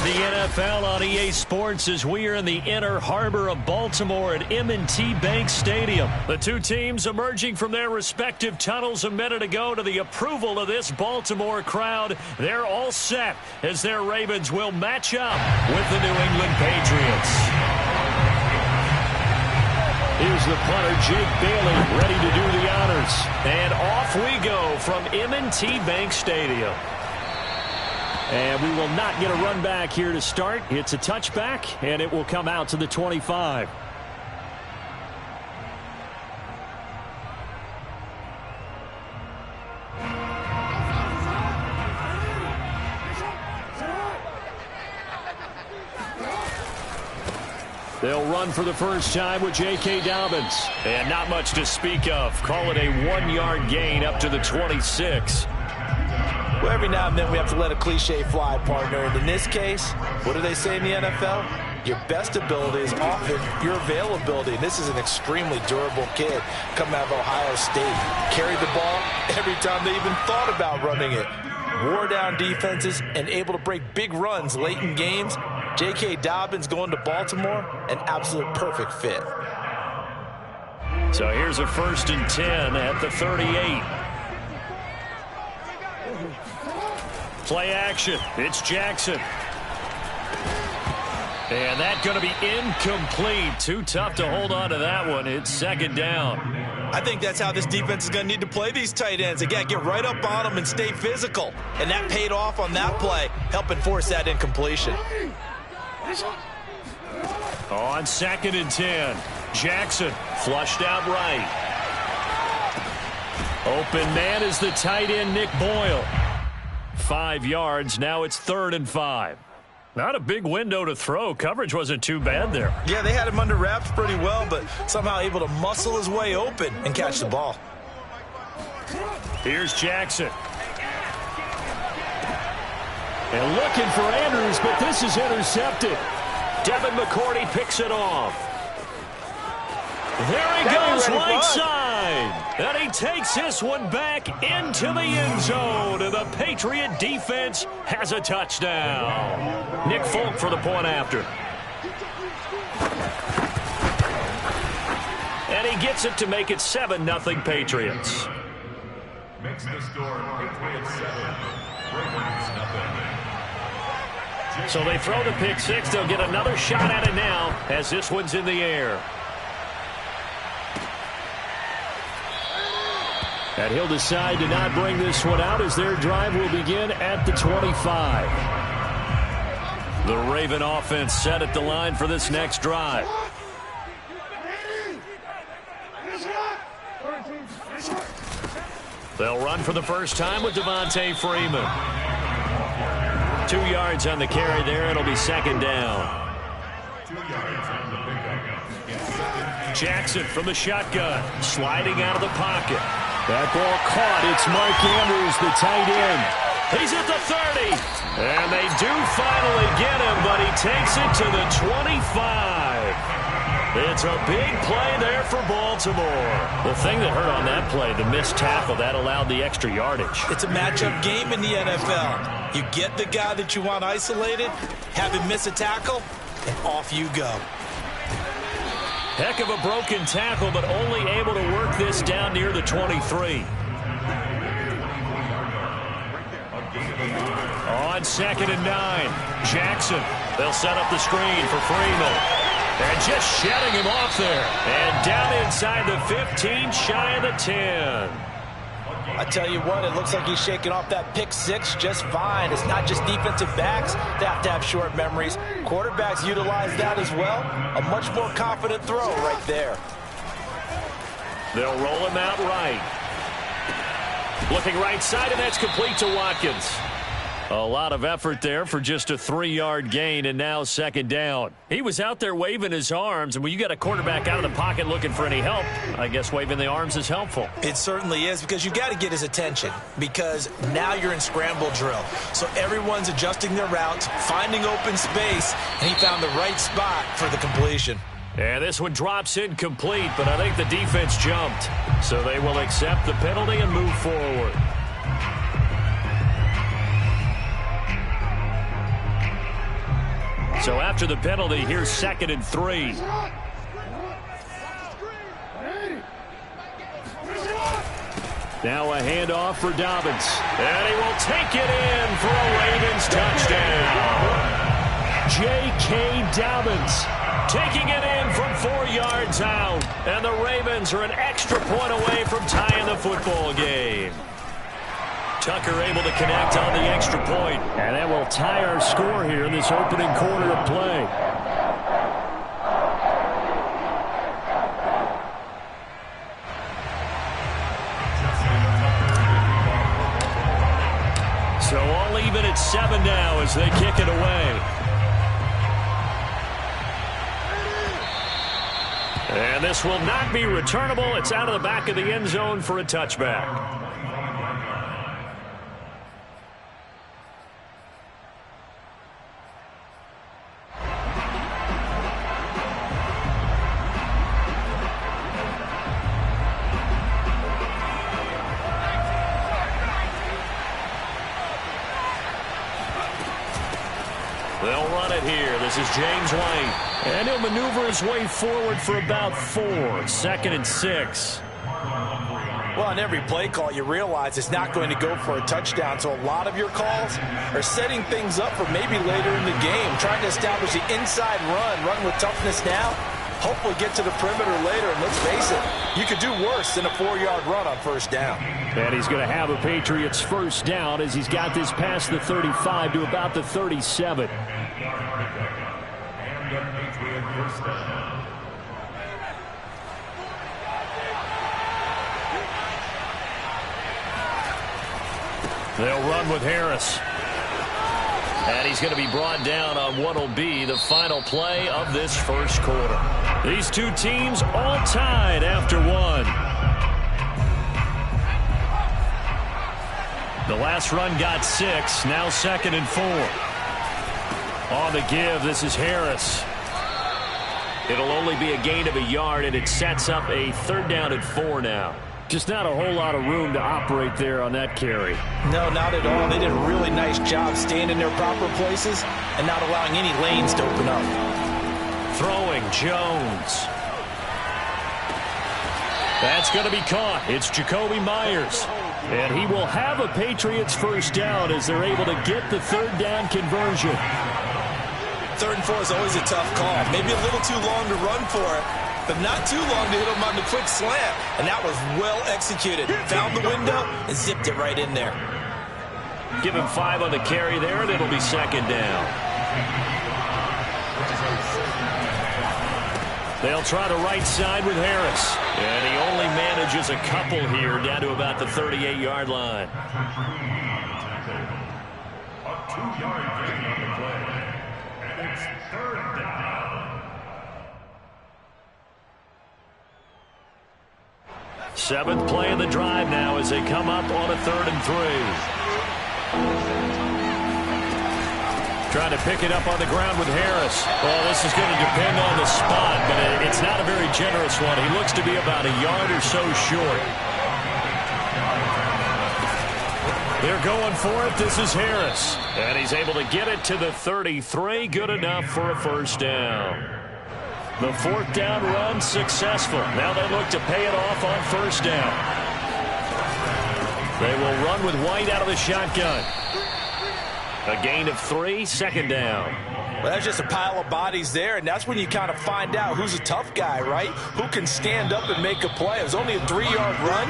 the NFL on EA Sports as we are in the inner harbor of Baltimore at M&T Bank Stadium. The two teams emerging from their respective tunnels a minute ago to the approval of this Baltimore crowd. They're all set as their Ravens will match up with the New England Patriots. Here's the punter, Jake Bailey, ready to do the honors. And off we go from M&T Bank Stadium. And we will not get a run back here to start. It's a touchback, and it will come out to the 25. They'll run for the first time with J.K. Dobbins. And not much to speak of. Call it a 1-yard gain up to the 26. Well, every now and then we have to let a cliche fly, partner. And in this case, what do they say in the NFL? Your best ability is often your availability. And this is an extremely durable kid coming out of Ohio State. Carried the ball every time they even thought about running it. Wore down defenses and able to break big runs late in games. J.K. Dobbins going to Baltimore, an absolute perfect fit. So here's a 1st and 10 at the 38. Play action. It's Jackson. And that's going to be incomplete. Too tough to hold on to that one. It's 2nd down. I think that's how this defense is going to need to play these tight ends. Again, get right up on them and stay physical. And that paid off on that play, helping force that incompletion. On 2nd and 10. Jackson flushed out right. Open man is the tight end, Nick Boyle. 5 yards. Now it's 3rd and 5. Not a big window to throw. Coverage wasn't too bad there. Yeah, they had him under wraps pretty well, but somehow able to muscle his way open and catch the ball. Here's Jackson. And looking for Andrews, but this is intercepted. Devin McCourty picks it off. There he goes right side. And he takes this one back into the end zone. And the Patriot defense has a touchdown. Nick Folk for the point after. And he gets it to make it 7-0 Patriots. Makes the score Patriots 7, Ravens 0. So they throw the pick six. They'll get another shot at it now as this one's in the air. And he'll decide to not bring this one out as their drive will begin at the 25. The Raven offense set at the line for this next drive. They'll run for the first time with Devontae Freeman. 2 yards on the carry there. It'll be 2nd down. 2 yards on the pickup. Jackson from the shotgun, sliding out of the pocket. That ball caught. It's Mark Andrews, the tight end. He's at the 30. And they do finally get him, but he takes it to the 25. It's a big play there for Baltimore. The thing that hurt on that play, the missed tackle, that allowed the extra yardage. It's a matchup game in the NFL. You get the guy that you want isolated, have him miss a tackle, and off you go. Heck of a broken tackle, but only able to work this down near the 23. On 2nd and 9, Jackson. They'll set up the screen for Freeman. And just shedding him off there. And down inside the 15, shy of the 10. I tell you what, it looks like he's shaking off that pick six just fine. It's not just defensive backs that have to have short memories. Quarterbacks utilize that as well. A much more confident throw right there. They'll roll him out right. Looking right side, and that's complete to Watkins. A lot of effort there for just a 3-yard gain, and now 2nd down. He was out there waving his arms, and when you got a quarterback out of the pocket looking for any help, I guess waving the arms is helpful. It certainly is, because you got to get his attention, because now you're in scramble drill. So everyone's adjusting their routes, finding open space, and he found the right spot for the completion. And this one drops incomplete, but I think the defense jumped. So they will accept the penalty and move forward. So after the penalty, here's 2nd and 3. Now a handoff for Dobbins. And he will take it in for a Ravens touchdown. J.K. Dobbins taking it in from 4 yards out. And the Ravens are an extra point away from tying the football game. Tucker able to connect on the extra point. And that will tie our score here in this opening quarter of play. So all even at 7 now as they kick it away. And this will not be returnable. It's out of the back of the end zone for a touchback. They'll run it here. This is James White. And he'll maneuver his way forward for about 4. 2nd and 6. Well, on every play call, you realize it's not going to go for a touchdown. So a lot of your calls are setting things up for maybe later in the game, trying to establish the inside run with toughness now. Hopefully get to the perimeter later. And let's face it, you could do worse than a 4-yard run on 1st down. And he's going to have a Patriots 1st down as he's got this past the 35 to about the 37. They'll run with Harris. And he's going to be brought down on what will be the final play of this 1st quarter. These two teams all tied after 1. The last run got 6. Now 2nd and 4. On the give, this is Harris. It'll only be a gain of a yard, and it sets up a 3rd down and 4 now. Just not a whole lot of room to operate there on that carry. No, not at all. They did a really nice job staying in their proper places and not allowing any lanes to open up. Throwing Jones. That's going to be caught. It's Jacoby Myers. And he will have a Patriots 1st down as they're able to get the 3rd down conversion. 3rd and 4 is always a tough call. Maybe a little too long to run for it, but not too long to hit him on the quick slant. And that was well executed. Found the window and zipped it right in there. Give him 5 on the carry there, and it'll be 2nd down. They'll try the right side with Harris. And he only manages a couple here down to about the 38-yard line. A 2-yard gain on the play. And it's 3rd down. 7th play of the drive now as they come up on a 3rd and 3. Trying to pick it up on the ground with Harris. Well, this is going to depend on the spot, but it's not a very generous one. He looks to be about a yard or so short. They're going for it. This is Harris. And he's able to get it to the 33. Good enough for a 1st down. The 4th down run successful. Now they look to pay it off on 1st down. They will run with White out of the shotgun. A gain of 3, 2nd down. Well, that's just a pile of bodies there, and that's when you kind of find out who's a tough guy, right? Who can stand up and make a play. It was only a 3-yard run,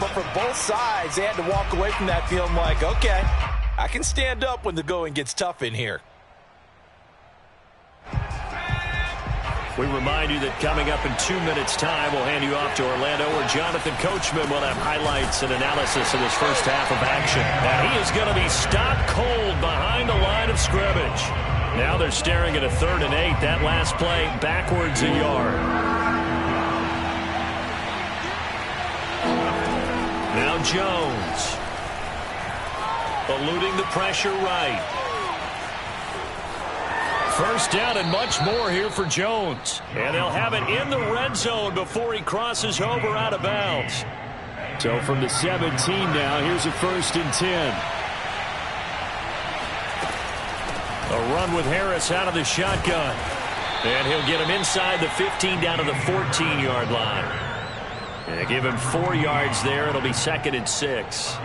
but for both sides, they had to walk away from that feeling like, okay, I can stand up when the going gets tough in here. We remind you that coming up in 2 minutes' time, we'll hand you off to Orlando, where Jonathan Coachman will have highlights and analysis of this 1st half of action. And he is going to be stopped cold behind the line of scrimmage. Now they're staring at a 3rd and 8. That last play backwards a yard. Now Jones. Eluding the pressure right. 1st down and much more here for Jones. And they'll have it in the red zone before he crosses over out of bounds. So from the 17 now, here's a 1st and 10. A run with Harris out of the shotgun. And he'll get him inside the 15 down to the 14-yard line. And they give him 4 yards there. It'll be 2nd and 6.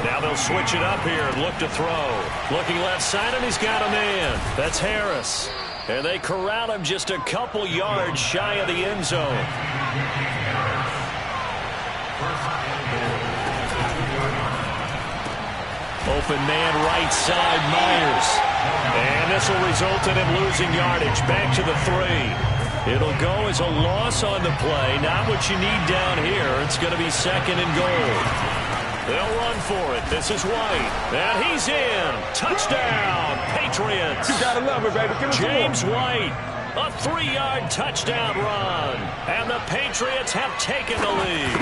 Now they'll switch it up here and look to throw. Looking left side, and he's got a man. That's Harris. And they corral him just a couple yards shy of the end zone. Open man right side, Myers. And this will result in him losing yardage. Back to the 3. It'll go as a loss on the play. Not what you need down here. It's going to be 2nd and goal. They'll run for it. This is White. And he's in. Touchdown, Patriots. You gotta love it, baby. Give it James White, a 3-yard touchdown run. And the Patriots have taken the lead.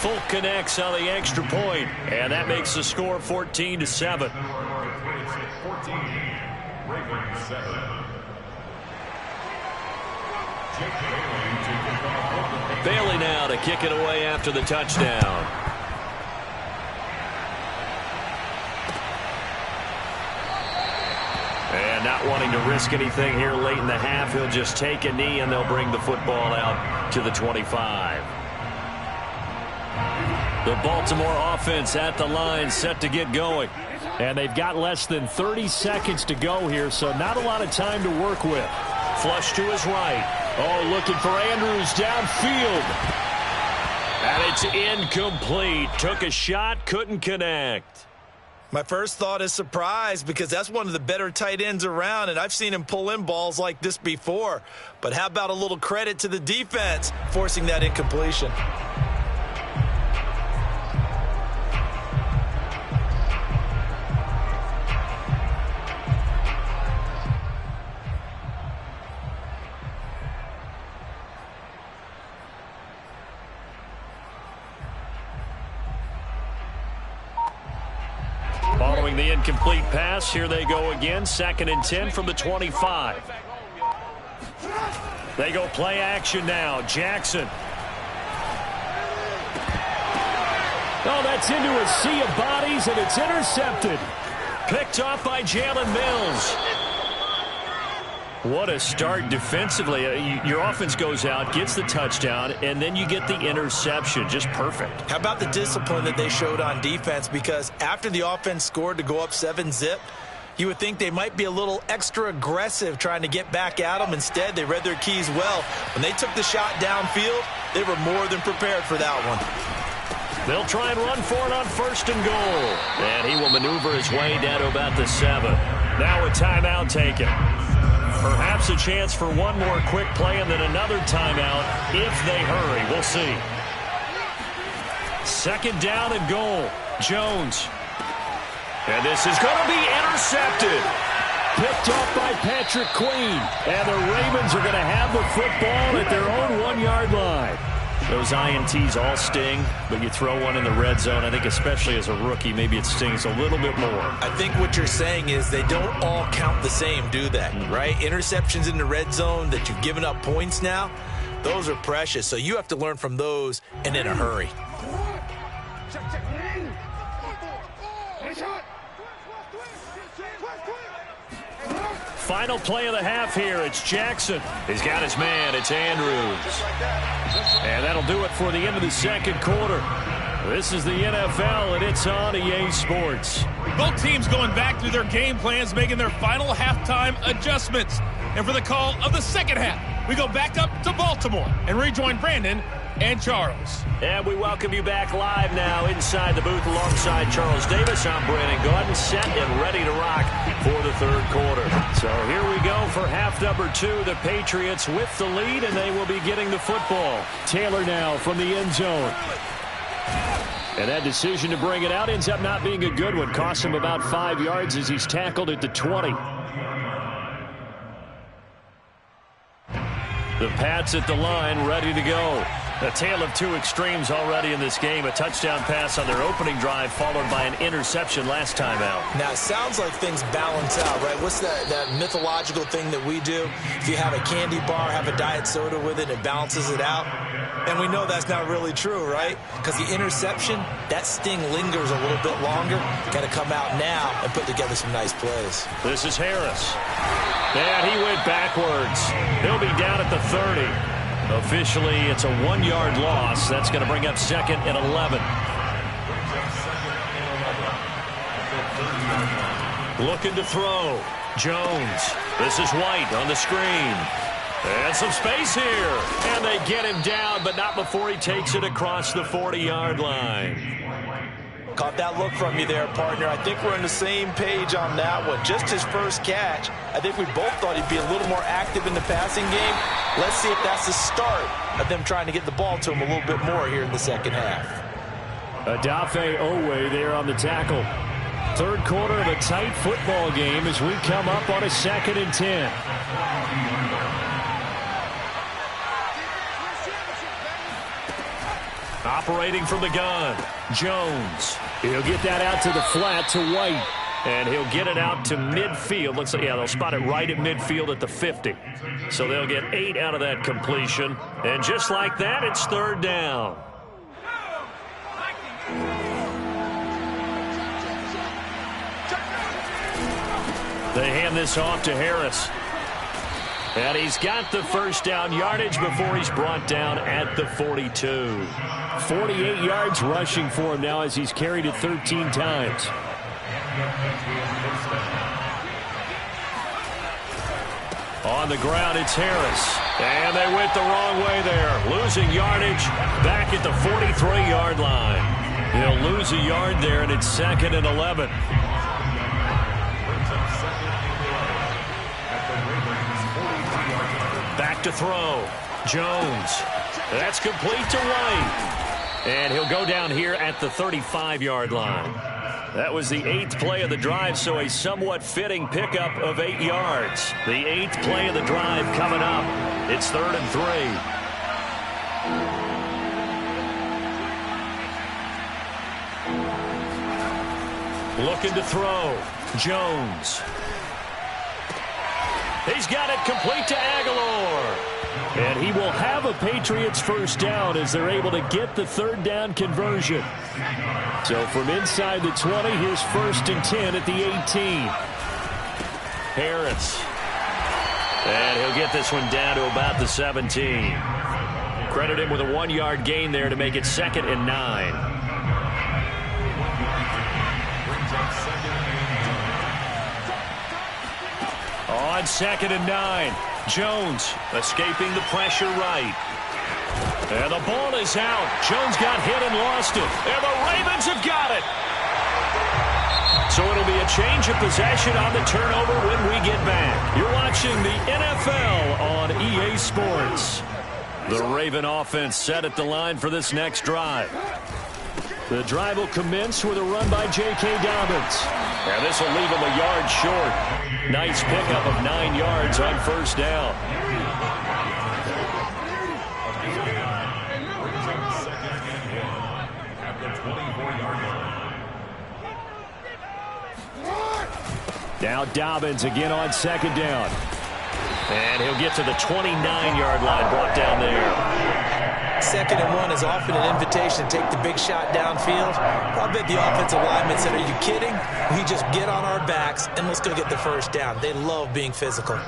Fulk connects on the extra point, and that makes the score 14-7. Bailey now to kick it away after the touchdown. And not wanting to risk anything here late in the half, he'll just take a knee and they'll bring the football out to the 25. The Baltimore offense at the line set to get going. And they've got less than 30 seconds to go here, so not a lot of time to work with. Flush to his right. Oh, looking for Andrews downfield. And it's incomplete. Took a shot, couldn't connect. My first thought is surprise because that's one of the better tight ends around, and I've seen him pull in balls like this before. But how about a little credit to the defense forcing that incompletion? Following the incomplete pass, here they go again. 2nd and 10 from the 25. They go play action now. Jackson. Oh, that's into a sea of bodies, and it's intercepted. Picked off by Jalen Mills. What a start defensively. Your offense goes out, gets the touchdown, and then you get the interception. Just perfect. How about the discipline that they showed on defense? Because after the offense scored to go up 7-zip, you would think they might be a little extra aggressive trying to get back at them. Instead, they read their keys well. When they took the shot downfield, they were more than prepared for that one. They'll try and run for it on 1st and goal. And he will maneuver his way down to about the 7. Now a timeout taken. Perhaps a chance for one more quick play and then another timeout if they hurry. We'll see. 2nd down and goal. Jones. And this is going to be intercepted. Picked off by Patrick Queen. And the Ravens are going to have the football at their own 1-yard line. Those INTs all sting, but you throw one in the red zone, I think especially as a rookie, maybe it stings a little bit more. I think what you're saying is they don't all count the same, do they? Right? Interceptions in the red zone that you've given up points now, those are precious. So you have to learn from those and in a hurry. Final play of the half here. It's Jackson. He's got his man. It's Andrews. And that'll do it for the end of the 2nd quarter. This is the NFL, and it's on EA Sports. Both teams going back through their game plans, making their final halftime adjustments. And for the call of the 2nd half, we go back up to Baltimore and rejoin Brandon and Charles. And we welcome you back live now inside the booth alongside Charles Davis. I'm Brandon Gaudin, set and ready to rock for the 3rd quarter. So here we go for half number 2. The Patriots with the lead, and they will be getting the football. Taylor now from the end zone. And that decision to bring it out ends up not being a good one. Costs him about 5 yards as he's tackled at the 20. The Pats at the line, ready to go. A tale of two extremes already in this game. A touchdown pass on their opening drive followed by an interception last time out. Now, it sounds like things balance out, right? What's that mythological thing that we do? If you have a candy bar, have a diet soda with it, it balances it out. And we know that's not really true, right? Because the interception, that sting lingers a little bit longer. Got to come out now and put together some nice plays. This is Harris. And he went backwards. He'll be down at the 30. Officially, it's a 1-yard loss. That's going to bring up 2nd and 11. Looking to throw. Jones. This is White on the screen. And some space here. And they get him down, but not before he takes it across the 40-yard line. Caught that look from you there, partner. I think we're on the same page on that one. Just his first catch. I think we both thought he'd be a little more active in the passing game. Let's see if that's the start of them trying to get the ball to him a little bit more here in the second half. Adafe Owe there on the tackle. Third quarter of a tight football game as we come up on a 2nd and 10. Operating from the gun, Jones. He'll get that out to the flat to White. And he'll get it out to midfield. Looks like, yeah, they'll spot it right at midfield at the 50. So they'll get 8 out of that completion. And just like that, it's 3rd down. They hand this off to Harris. And he's got the first down yardage before he's brought down at the 42. 48 yards rushing for him now as he's carried it 13 times. On the ground, it's Harris. And they went the wrong way there. Losing yardage back at the 43-yard line. He'll lose a yard there, and it's 2nd and 11. Back to throw. Jones. That's complete to White. And he'll go down here at the 35-yard line. That was the 8th play of the drive, so a somewhat fitting pickup of 8 yards. The 8th play of the drive coming up. It's 3rd and 3. Looking to throw. Jones. He's got it complete to Aguilar. And he will have a Patriots first down as they're able to get the 3rd down conversion. So from inside the 20, here's 1st and 10 at the 18. Harris. And he'll get this one down to about the 17. Credit him with a 1-yard gain there to make it 2nd and 9. On 2nd and 9, Jones escaping the pressure right. And the ball is out. Jones got hit and lost it. And the Ravens have got it. So it'll be a change of possession on the turnover when we get back. You're watching the NFL on EA Sports. The Raven offense set at the line for this next drive. The drive will commence with a run by J.K. Dobbins. And this will leave him a yard short. Nice pickup of 9 yards on first down. Now Dobbins again on 2nd down. And he'll get to the 29-yard line, brought down there. 2nd and 1 is often an invitation to take the big shot downfield. I bet the offensive lineman said, are you kidding? We just get on our backs and let's go get the first down. They love being physical.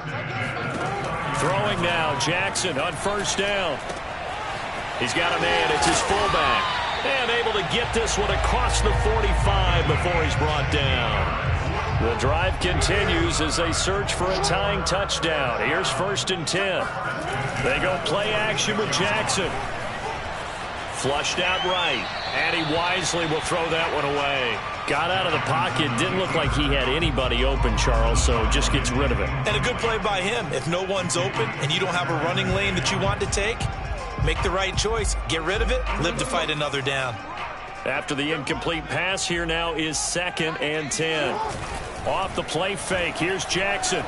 Throwing now, Jackson on first down. He's got a man, it's his fullback. And able to get this one across the 45 before he's brought down. The drive continues as they search for a tying touchdown. Here's 1st and 10. They go play action with Jackson. Flushed out right. And he wisely will throw that one away. Got out of the pocket. Didn't look like he had anybody open, Charles, so just gets rid of it. And a good play by him. If no one's open and you don't have a running lane that you want to take, make the right choice. Get rid of it. Live to fight another down. After the incomplete pass, here now is 2nd and 10. Off the play fake, here's Jackson.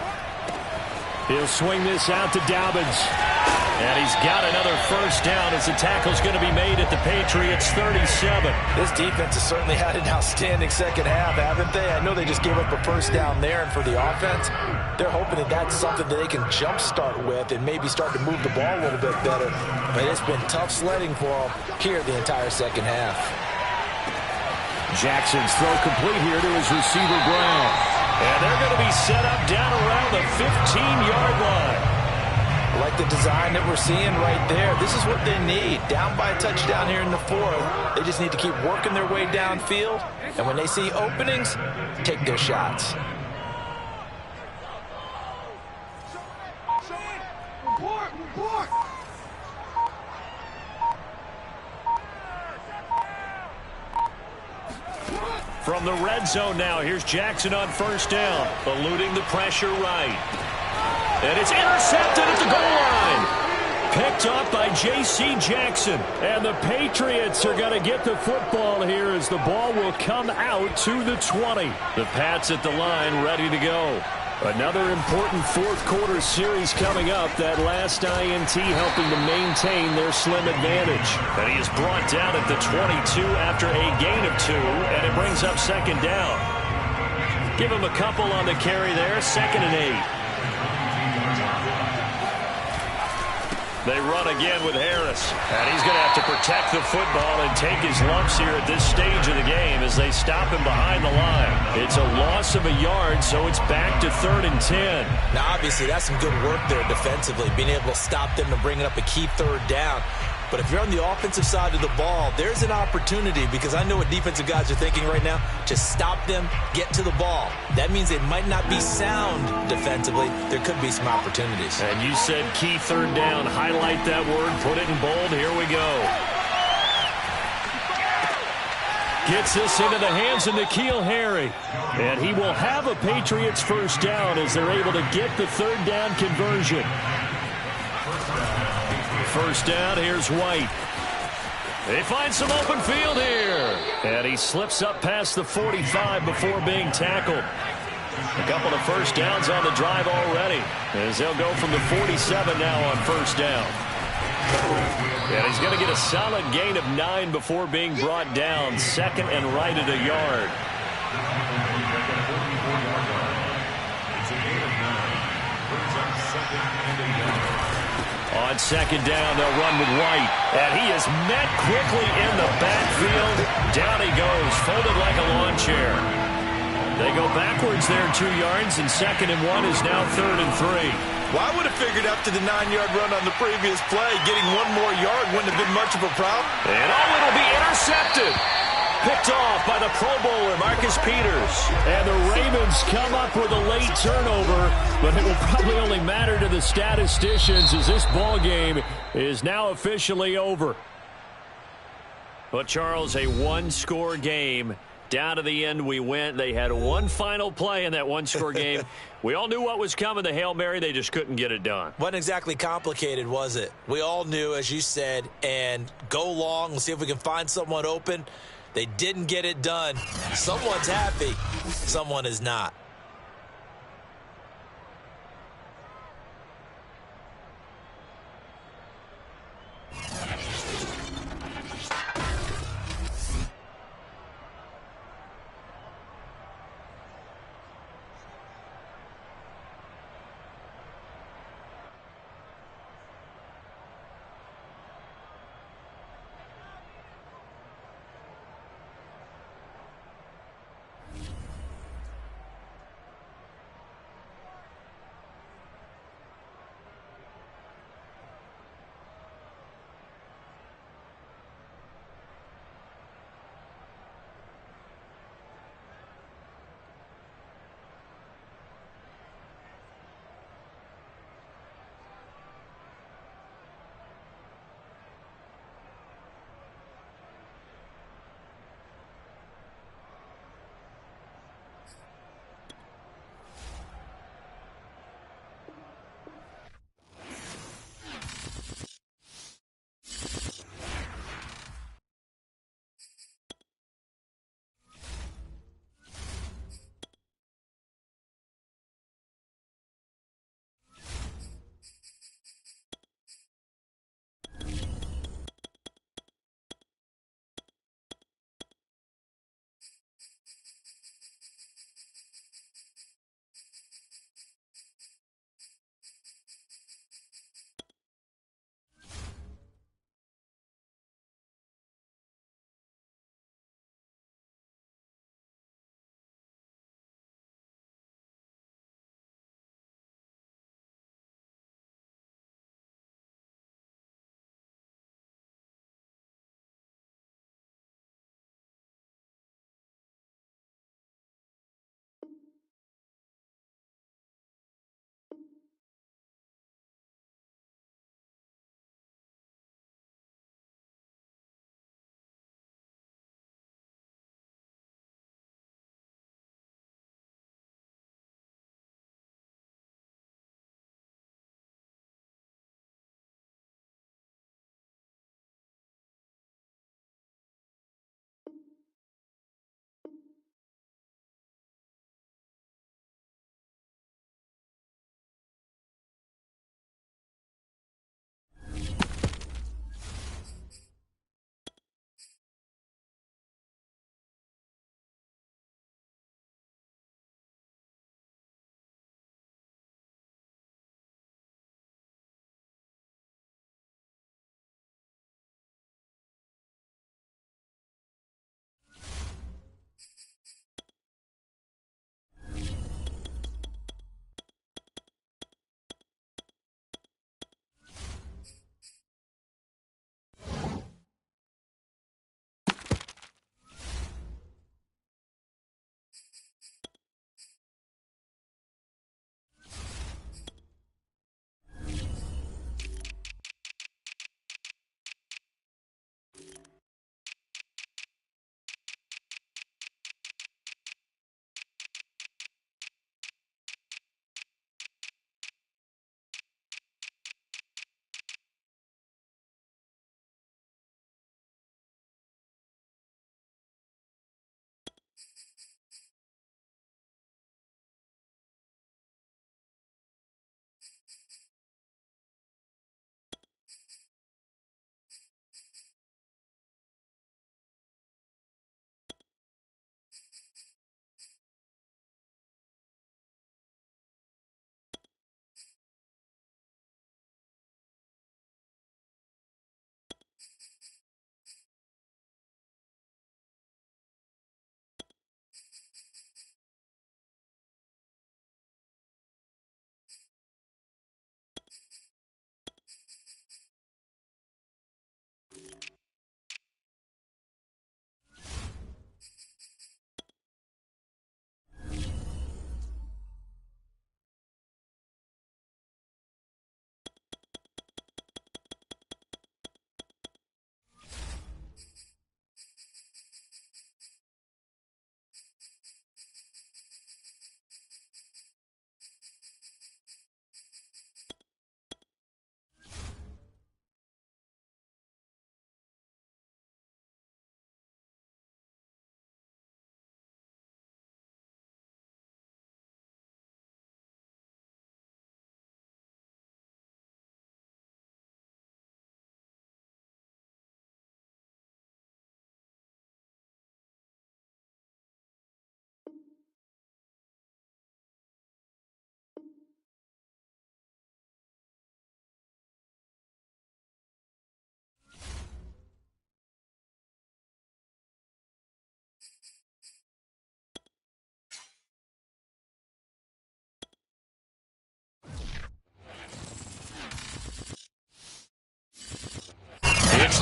He'll swing this out to Dobbins. And he's got another first down as the tackle's going to be made at the Patriots 37. This defense has certainly had an outstanding second half, haven't they? I know they just gave up a first down there, and for the offense, they're hoping that that's something that they can jumpstart with and maybe start to move the ball a little bit better. But it's been tough sledding for them here the entire second half. Jackson's throw complete here to his receiver, Brown. And they're going to be set up down around the 15-yard line. I like the design that we're seeing right there. This is what they need. Down by a touchdown here in the fourth. They just need to keep working their way downfield. And when they see openings, take their shots. From the red zone now, here's Jackson on first down, eluding the pressure right. And it's intercepted at the goal line. Picked off by J.C. Jackson. And the Patriots are going to get the football here as the ball will come out to the 20. The Pats at the line ready to go. Another important fourth-quarter series coming up. That last INT helping to maintain their slim advantage. And he is brought down at the 22 after a gain of 2, and it brings up second down. Give him a couple on the carry there, 2nd and 8. They run again with Harris. And he's going to have to protect the football and take his lumps here at this stage of the game as they stop him behind the line. It's a loss of a yard, so it's back to 3rd and 10. Now, obviously, that's some good work there defensively, being able to stop them and bringing up a key 3rd down. But if you're on the offensive side of the ball, there's an opportunity, because I know what defensive guys are thinking right now. Just stop them, get to the ball. That means it might not be sound defensively. There could be some opportunities. And you said key 3rd down. Highlight that word, put it in bold. Here we go. Gets this into the hands of N'Keal Harry. And he will have a Patriots first down as they're able to get the 3rd down conversion. First down, here's White. They find some open field here. And he slips up past the 45 before being tackled. A couple of first downs on the drive already, as they'll go from the 47 now on first down. And he's going to get a solid gain of 9 before being brought down. 2nd and right at a yard. On 2nd down, they'll run with White. And he is met quickly in the backfield. Down he goes, folded like a lawn chair. They go backwards there 2 yards, and 2nd and 1 is now 3rd and 3. Well, I would have figured after the 9-yard run on the previous play, getting 1 more yard wouldn't have been much of a problem. And it'll be intercepted. Picked off by the Pro Bowler, Marcus Peters. And the Ravens come up with a late turnover, but it will probably only matter to the statisticians as this ball game is now officially over. But, Charles, a one-score game. Down to the end we went. They had one final play in that one-score game. We all knew what was coming, the Hail Mary. They just couldn't get it done. Wasn't exactly complicated, was it? We all knew, as you said, and go long. We'll see if we can find someone open. They didn't get it done. Someone's happy. Someone is not.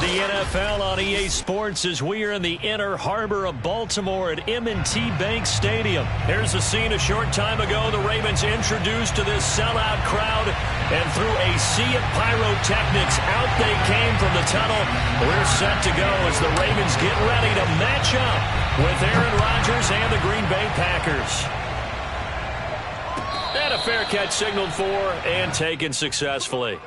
the NFL on EA Sports as we are in the inner harbor of Baltimore at M&T Bank Stadium. Here's a scene a short time ago. The Ravens introduced to this sellout crowd, and through a sea of pyrotechnics, out they came from the tunnel. We're set to go as the Ravens get ready to match up with Aaron Rodgers and the Green Bay Packers. And a fair catch signaled for and taken successfully.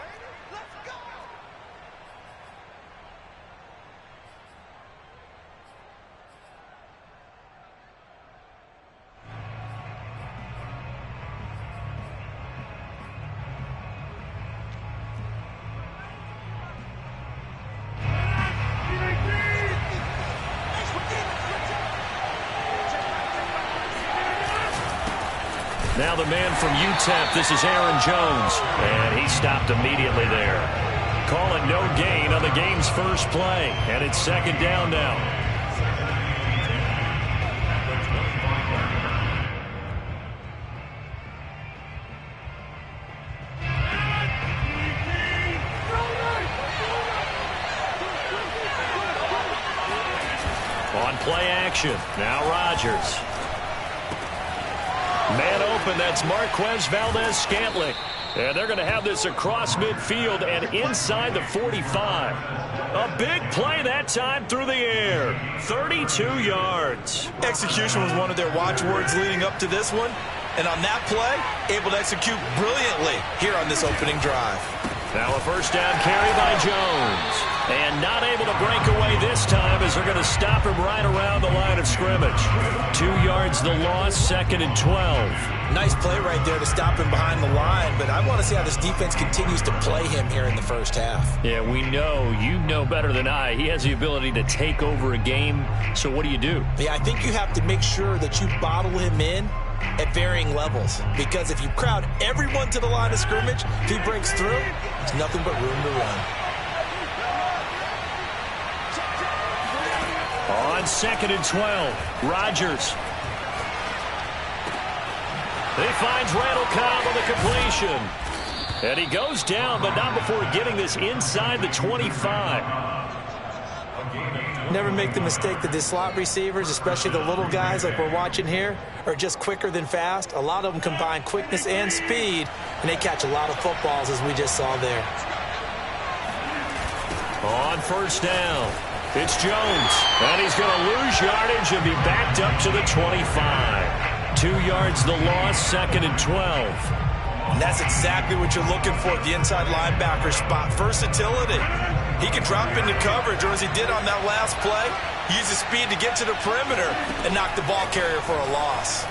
Now the man from UTEP, this is Aaron Jones, and he stopped immediately there. Calling no gain on the game's first play, and it's second down now. On play action, now Rodgers. Man open, that's Marquez Valdez-Scantling. And they're going to have this across midfield and inside the 45. A big play that time through the air. 32 yards. Execution was one of their watchwords leading up to this one. And on that play, able to execute brilliantly here on this opening drive. Now a first down carry by Jones. And not able to break away this time as they're going to stop him right around the line of scrimmage. 2 yards the loss, second and 12. Nice play right there to stop him behind the line, but I want to see how this defense continues to play him here in the first half. Yeah, we know, you know better than I, he has the ability to take over a game. So what do you do? Yeah, I think you have to make sure that you bottle him in at varying levels, because if you crowd everyone to the line of scrimmage, if he breaks through, there's nothing but room to run. On second and 12, Rodgers. He finds Randall Cobb on the completion. And he goes down, but not before getting this inside the 25. Never make the mistake that the slot receivers, especially the little guys like we're watching here, are just quicker than fast. A lot of them combine quickness and speed, and they catch a lot of footballs, as we just saw there. On first down, it's Jones, and he's going to lose yardage and be backed up to the 25. 2 yards the loss, second and 12. And that's exactly what you're looking for at the inside linebacker spot. Versatility. He can drop into coverage, or as he did on that last play, use his speed to get to the perimeter and knock the ball carrier for a loss.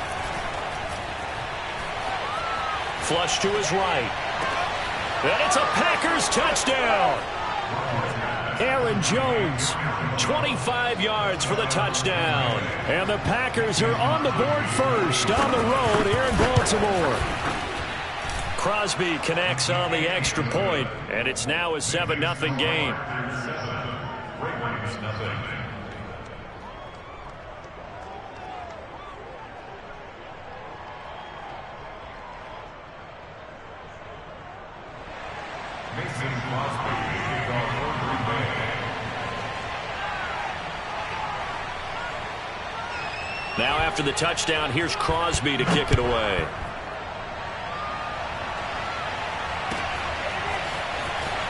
Flush to his right. And it's a Packers touchdown. Aaron Jones, 25 yards for the touchdown. And the Packers are on the board first on the road here in Baltimore. Crosby connects on the extra point, and it's now a 7-0 game. Now after the touchdown, here's Crosby to kick it away.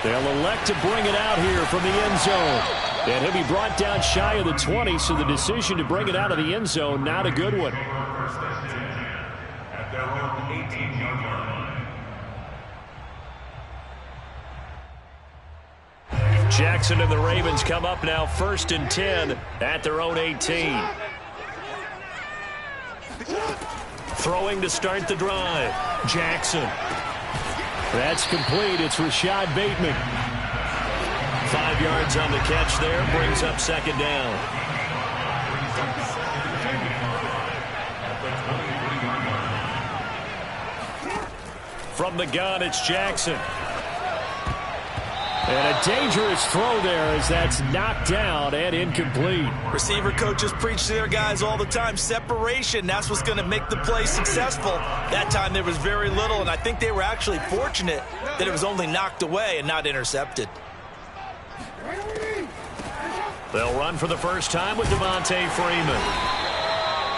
They'll elect to bring it out here from the end zone. And he'll be brought down shy of the 20, so the decision to bring it out of the end zone, not a good one. At their own 18-yard line. Jackson and the Ravens come up now first and 10 at their own 18. Throwing to start the drive. Jackson. That's complete. It's Rashad Bateman. 5 yards on the catch there. Brings up second down. From the gun, it's Jackson. And a dangerous throw there as that's knocked down and incomplete. Receiver coaches preach to their guys all the time. Separation, that's what's going to make the play successful. That time there was very little, and I think they were actually fortunate that it was only knocked away and not intercepted. They'll run for the first time with Devontae Freeman.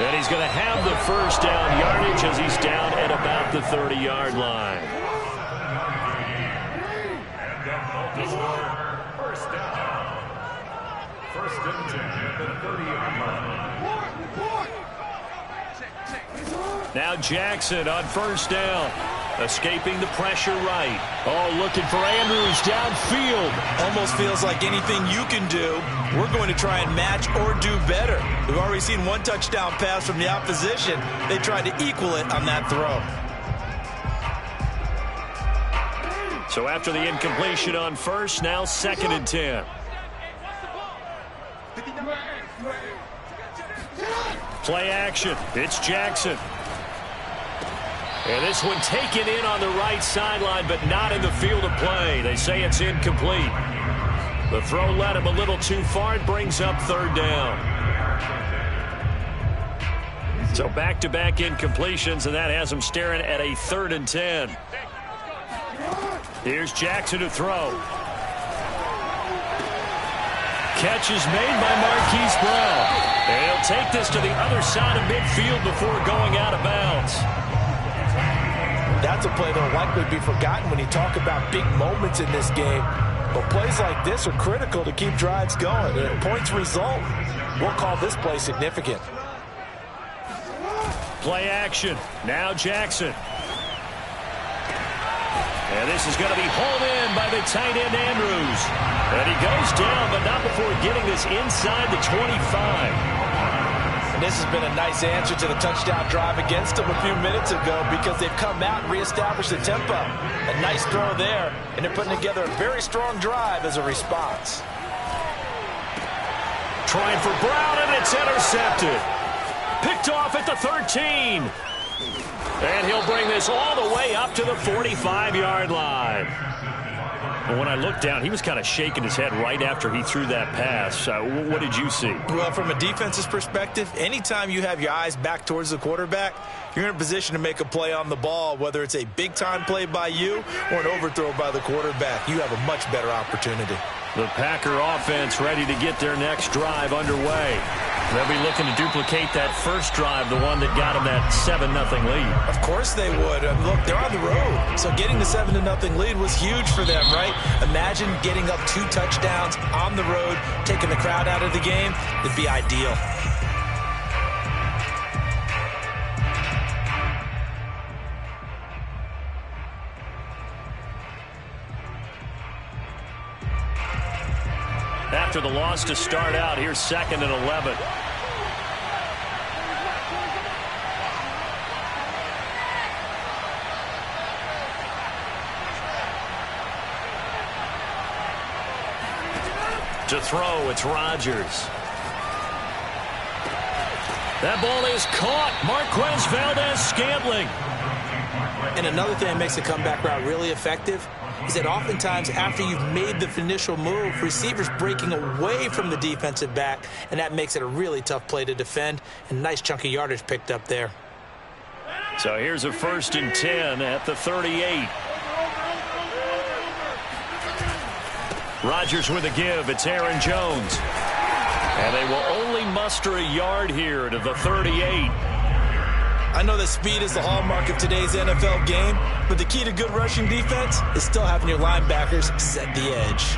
And he's going to have the first down yardage as he's down at about the 30-yard line. First down. First and 10 at the 30-yard line. Now Jackson on first down. Escaping the pressure right. Oh, looking for Andrews downfield. Almost feels like anything you can do, we're going to try and match or do better. We've already seen one touchdown pass from the opposition. They tried to equal it on that throw. So after the incompletion on first, now second and 10. Play action. It's Jackson. And this one taken in on the right sideline, but not in the field of play. They say it's incomplete. The throw led him a little too far. It brings up third down. So back-to-back incompletions, and that has him staring at a third and 10. Here's Jackson to throw. Catch is made by Marquise Brown. And he'll take this to the other side of midfield before going out of bounds. That's a play that will likely be forgotten when you talk about big moments in this game. But plays like this are critical to keep drives going. And if points result, we'll call this play significant. Play action. Now Jackson. And this is going to be hauled in by the tight end Andrews. And he goes down, but not before getting this inside the 25. And this has been a nice answer to the touchdown drive against them a few minutes ago because they've come out and reestablished the tempo. A nice throw there, and they're putting together a very strong drive as a response. Trying for Brown, and it's intercepted. Picked off at the 13. And he'll bring this all the way up to the 45-yard line. But when I looked down, he was kind of shaking his head right after he threw that pass. What did you see? Well, from a defense's perspective, anytime you have your eyes back towards the quarterback, you're in a position to make a play on the ball, whether it's a big-time play by you or an overthrow by the quarterback. You have a much better opportunity. The Packer offense ready to get their next drive underway. They'll be looking to duplicate that first drive, the one that got them that 7-0 lead. Of course they would. Look, they're on the road. So getting the 7-0 lead was huge for them, right? Imagine getting up 2 touchdowns on the road, taking the crowd out of the game. It'd be ideal. After the loss to start out, here's 2nd and 11. To throw, it's Rodgers. That ball is caught. Marquez Valdez-Scantling. And another thing that makes the comeback route really effective is that oftentimes after you've made the initial move, receivers breaking away from the defensive back, and that makes it a really tough play to defend. And nice chunk of yardage picked up there. So here's a 1st and 10 at the 38. Rodgers with a give. It's Aaron Jones. And they will only muster a yard here to the 38. I know that speed is the hallmark of today's NFL game, but the key to good rushing defense is still having your linebackers set the edge.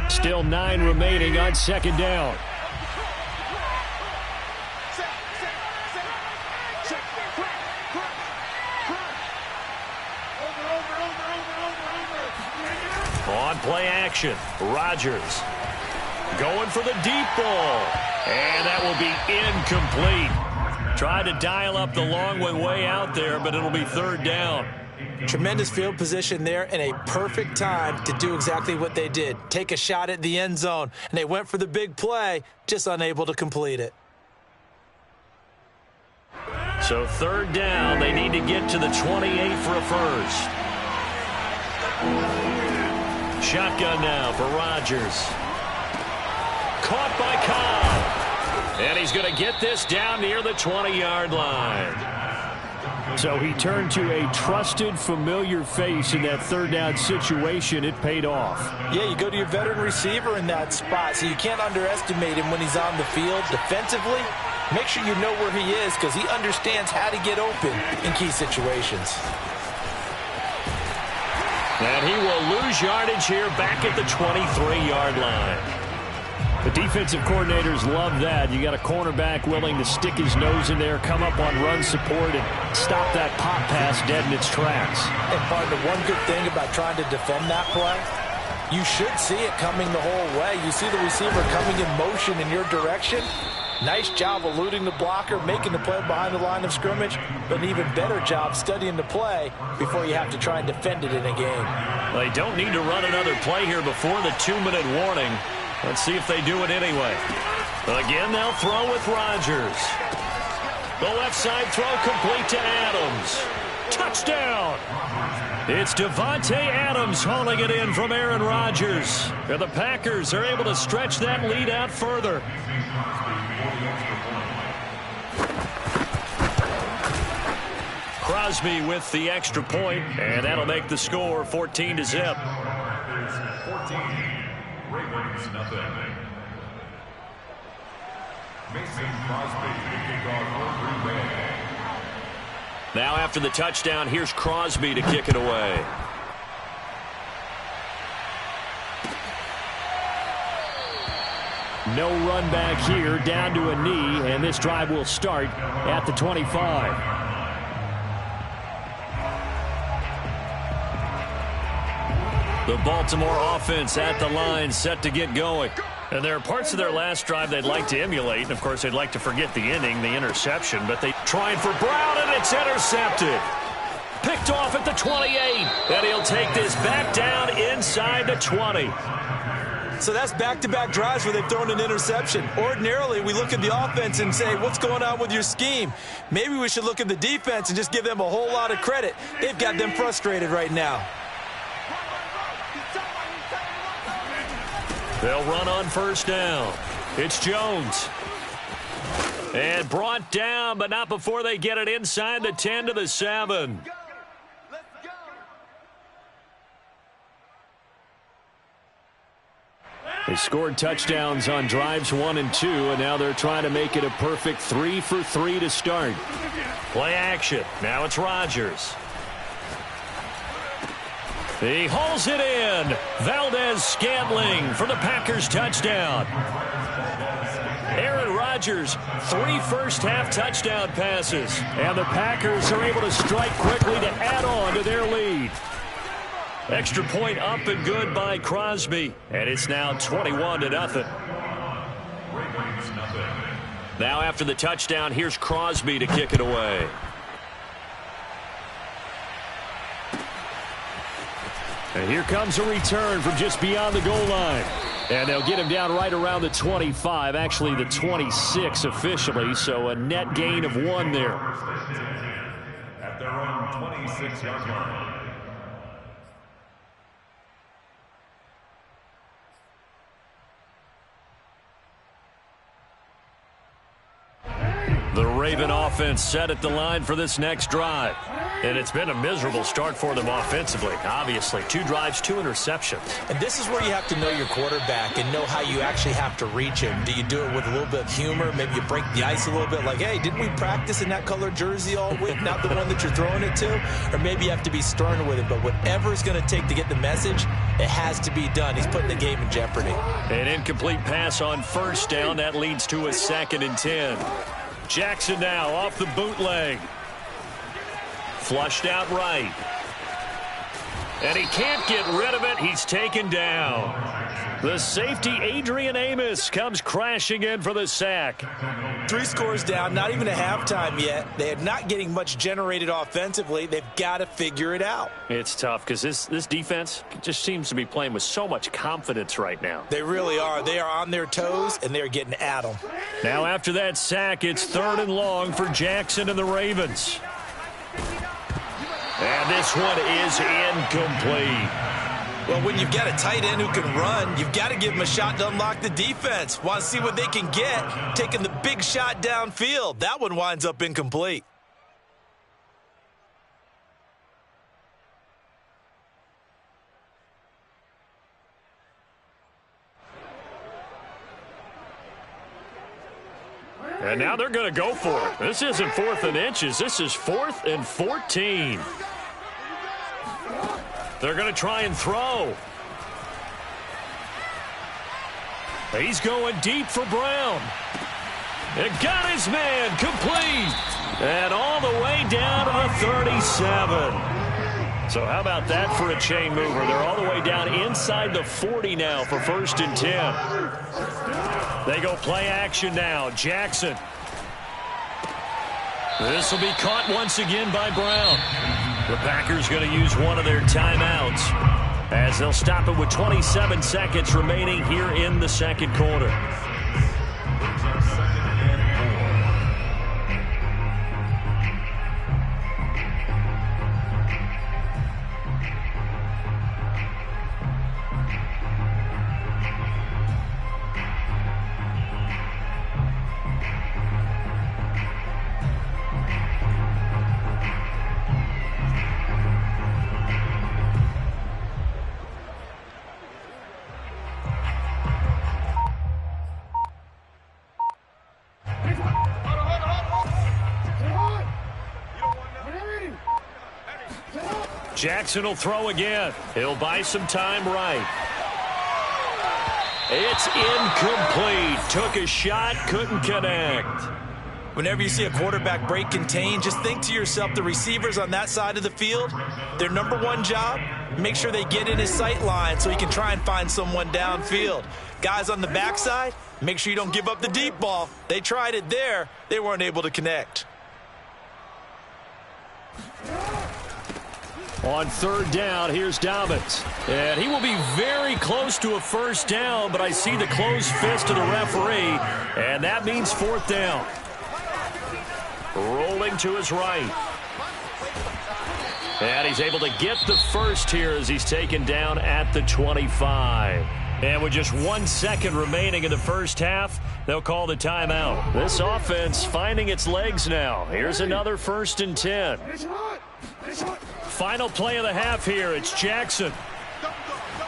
Still 9 remaining on 2nd down. On play action, Rodgers going for the deep ball, and that will be incomplete. Tried to dial up the long way out there, but it'll be 3rd down. Tremendous field position there and a perfect time to do exactly what they did. Take a shot at the end zone, and they went for the big play, just unable to complete it. So 3rd down, they need to get to the 28 for a first. Shotgun now for Rodgers. Caught by Cobb. And he's going to get this down near the 20-yard line. So he turned to a trusted, familiar face in that third down situation. It paid off. Yeah, you go to your veteran receiver in that spot, so you can't underestimate him when he's on the field. Defensively, make sure you know where he is because he understands how to get open in key situations. And he will lose yardage here back at the 23-yard line. The defensive coordinators love that. You got a cornerback willing to stick his nose in there, come up on run support, and stop that pop pass dead in its tracks. And partner, one good thing about trying to defend that play, you should see it coming the whole way. You see the receiver coming in motion in your direction. Nice job eluding the blocker, making the play behind the line of scrimmage, but an even better job studying the play before you have to try and defend it in a game. They don't need to run another play here before the 2-minute warning. Let's see if they do it anyway. Again, they'll throw with Rodgers. The left side throw complete to Adams. Touchdown! It's Devontae Adams hauling it in from Aaron Rodgers. And the Packers are able to stretch that lead out further. Crosby with the extra point, and that'll make the score 14-0. Ravens, nothing. Mason Crosby, kickoff for Green Bay. Now after the touchdown, here's Crosby to kick it away. No run back here, down to a knee, and this drive will start at the 25. The Baltimore offense at the line, set to get going. And there are parts of their last drive they'd like to emulate. And, of course, they'd like to forget the inning, the interception. But they tried for Brown, and it's intercepted. Picked off at the 28. And he'll take this back down inside the 20. So that's back-to-back drives where they've thrown an interception. Ordinarily, we look at the offense and say, what's going on with your scheme? Maybe we should look at the defense and just give them a whole lot of credit. They've got them frustrated right now. They'll run on first down. It's Jones. And brought down, but not before they get it inside the 10 to the 7. They scored touchdowns on drives 1 and 2, and now they're trying to make it a perfect 3 for 3 to start. Play action. Now it's Rodgers. He hauls it in. Valdez-Scantling for the Packers touchdown. Aaron Rodgers, 3 first-half touchdown passes. And the Packers are able to strike quickly to add on to their lead. Extra point up and good by Crosby. And it's now 21-0. Now after the touchdown, here's Crosby to kick it away. And here comes a return from just beyond the goal line. And they'll get him down right around the 25, actually the 26 officially, so a net gain of 1 there. At their own 26-yard line. The Raven offense set at the line for this next drive. And it's been a miserable start for them offensively. Obviously, 2 drives, 2 interceptions. And this is where you have to know your quarterback and know how you actually have to reach him. Do you do it with a little bit of humor? Maybe you break the ice a little bit like, hey, didn't we practice in that colored jersey all week? Not the one that you're throwing it to? Or maybe you have to be stern with it. But whatever it's going to take to get the message, it has to be done. He's putting the game in jeopardy. An incomplete pass on first down. That leads to a 2nd and 10. Jackson now off the bootleg. Flushed out right. And he can't get rid of it. He's taken down. The safety, Adrian Amos, comes crashing in for the sack. 3 scores down, not even a halftime yet. They are not getting much generated offensively. They've got to figure it out. It's tough because this defense just seems to be playing with so much confidence right now. They really are. They are on their toes, and they're getting at them. Now after that sack, it's 3rd and long for Jackson and the Ravens. And this one is incomplete. Well, when you've got a tight end who can run, you've got to give him a shot to unlock the defense. Want to see what they can get, taking the big shot downfield. That one winds up incomplete. And now they're going to go for it. This isn't 4th and inches. This is 4th and 14. They're going to try and throw. He's going deep for Brown. It got his man complete. And all the way down to the 37. So how about that for a chain mover? They're all the way down inside the 40 now for 1st and 10. They go play action now. Jackson. This will be caught once again by Brown. The Packers going to use one of their timeouts as they'll stop it with 27 seconds remaining here in the second quarter. Jackson will throw again. He'll buy some time right. It's incomplete. Took a shot, couldn't connect. Whenever you see a quarterback break contain, just think to yourself, the receivers on that side of the field, their number one job, make sure they get in his sight line so he can try and find someone downfield. Guys on the backside, make sure you don't give up the deep ball. They tried it there. They weren't able to connect. On 3rd down, here's Dobbins. And he will be very close to a 1st down, but I see the closed fist of the referee, and that means 4th down. Rolling to his right. And he's able to get the first here as he's taken down at the 25. And with just 1 second remaining in the first half, they'll call the timeout. This offense finding its legs now. Here's another 1st and 10. Final play of the half here. It's Jackson.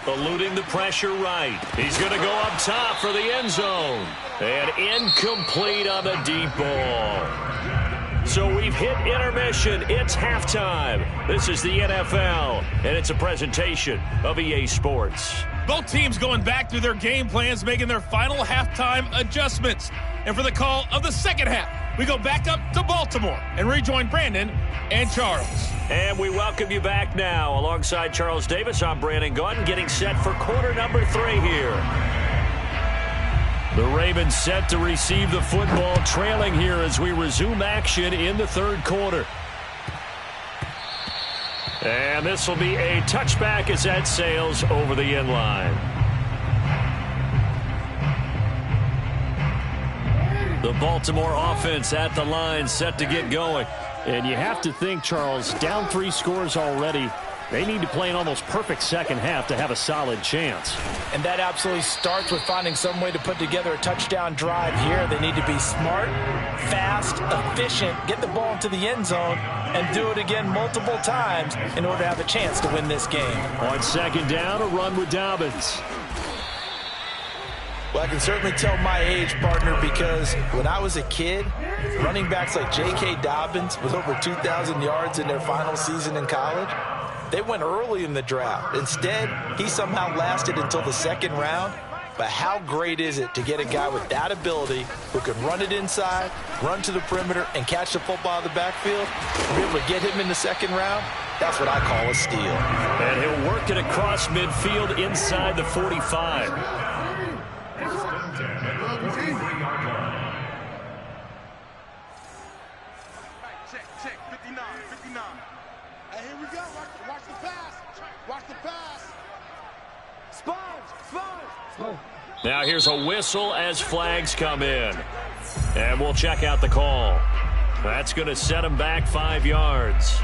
Eluding the pressure right. He's going to go up top for the end zone. And incomplete on the deep ball. So we've hit intermission. It's halftime. This is the NFL, and it's a presentation of EA Sports. Both teams going back through their game plans, making their final halftime adjustments. And for the call of the second half, we go back up to Baltimore and rejoin Brandon and Charles. And we welcome you back now. Alongside Charles Davis, I'm Brandon Gunn, getting set for quarter number 3 here. The Ravens set to receive the football, trailing here as we resume action in the 3rd quarter. And this will be a touchback as that sails over the end line. The Baltimore offense at the line, set to get going. And you have to think, Charles, down 3 scores already. They need to play an almost perfect second half to have a solid chance. And that absolutely starts with finding some way to put together a touchdown drive here. They need to be smart, fast, efficient, get the ball into the end zone, and do it again multiple times in order to have a chance to win this game. On 2nd down, a run with Dobbins. Well, I can certainly tell my age, partner, because when I was a kid, running backs like J.K. Dobbins with over 2,000 yards in their final season in college, they went early in the draft. Instead, he somehow lasted until the 2nd round. But how great is it to get a guy with that ability who can run it inside, run to the perimeter, and catch the football in the backfield? Be able to get him in the 2nd round? That's what I call a steal. And he'll work it across midfield inside the 45. Now here's a whistle as flags come in. And we'll check out the call. That's going to set him back 5 yards.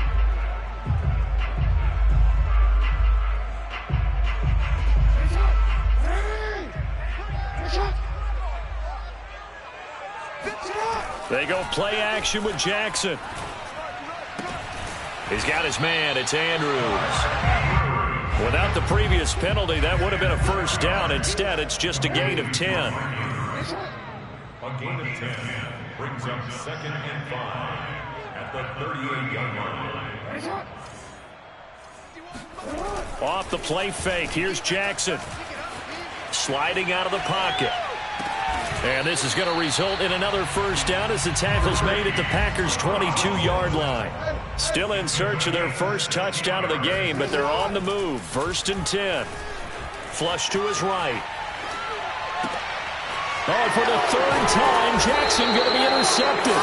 They go play action with Jackson. He's got his man. It's Andrews. Without the previous penalty, that would have been a first down. Instead, it's just a gain of 10. A gain of 10 brings up 2nd and 5 at the 38-yard line. Off the play fake. Here's Jackson. Sliding out of the pocket. And this is going to result in another first down as the tackle's made at the Packers' 22-yard line. Still in search of their first touchdown of the game, but they're on the move. 1st and 10. Flush to his right. Oh, for the 3rd time, Jackson going to be intercepted.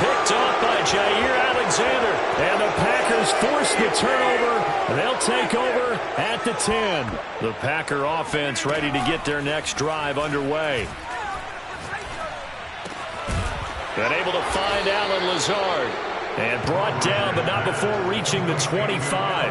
Picked off by Jair Alexander. And the Packers force the turnover. They'll take over at the 10. The Packer offense ready to get their next drive underway. Been able to find Alan Lazard. And brought down, but not before reaching the 25.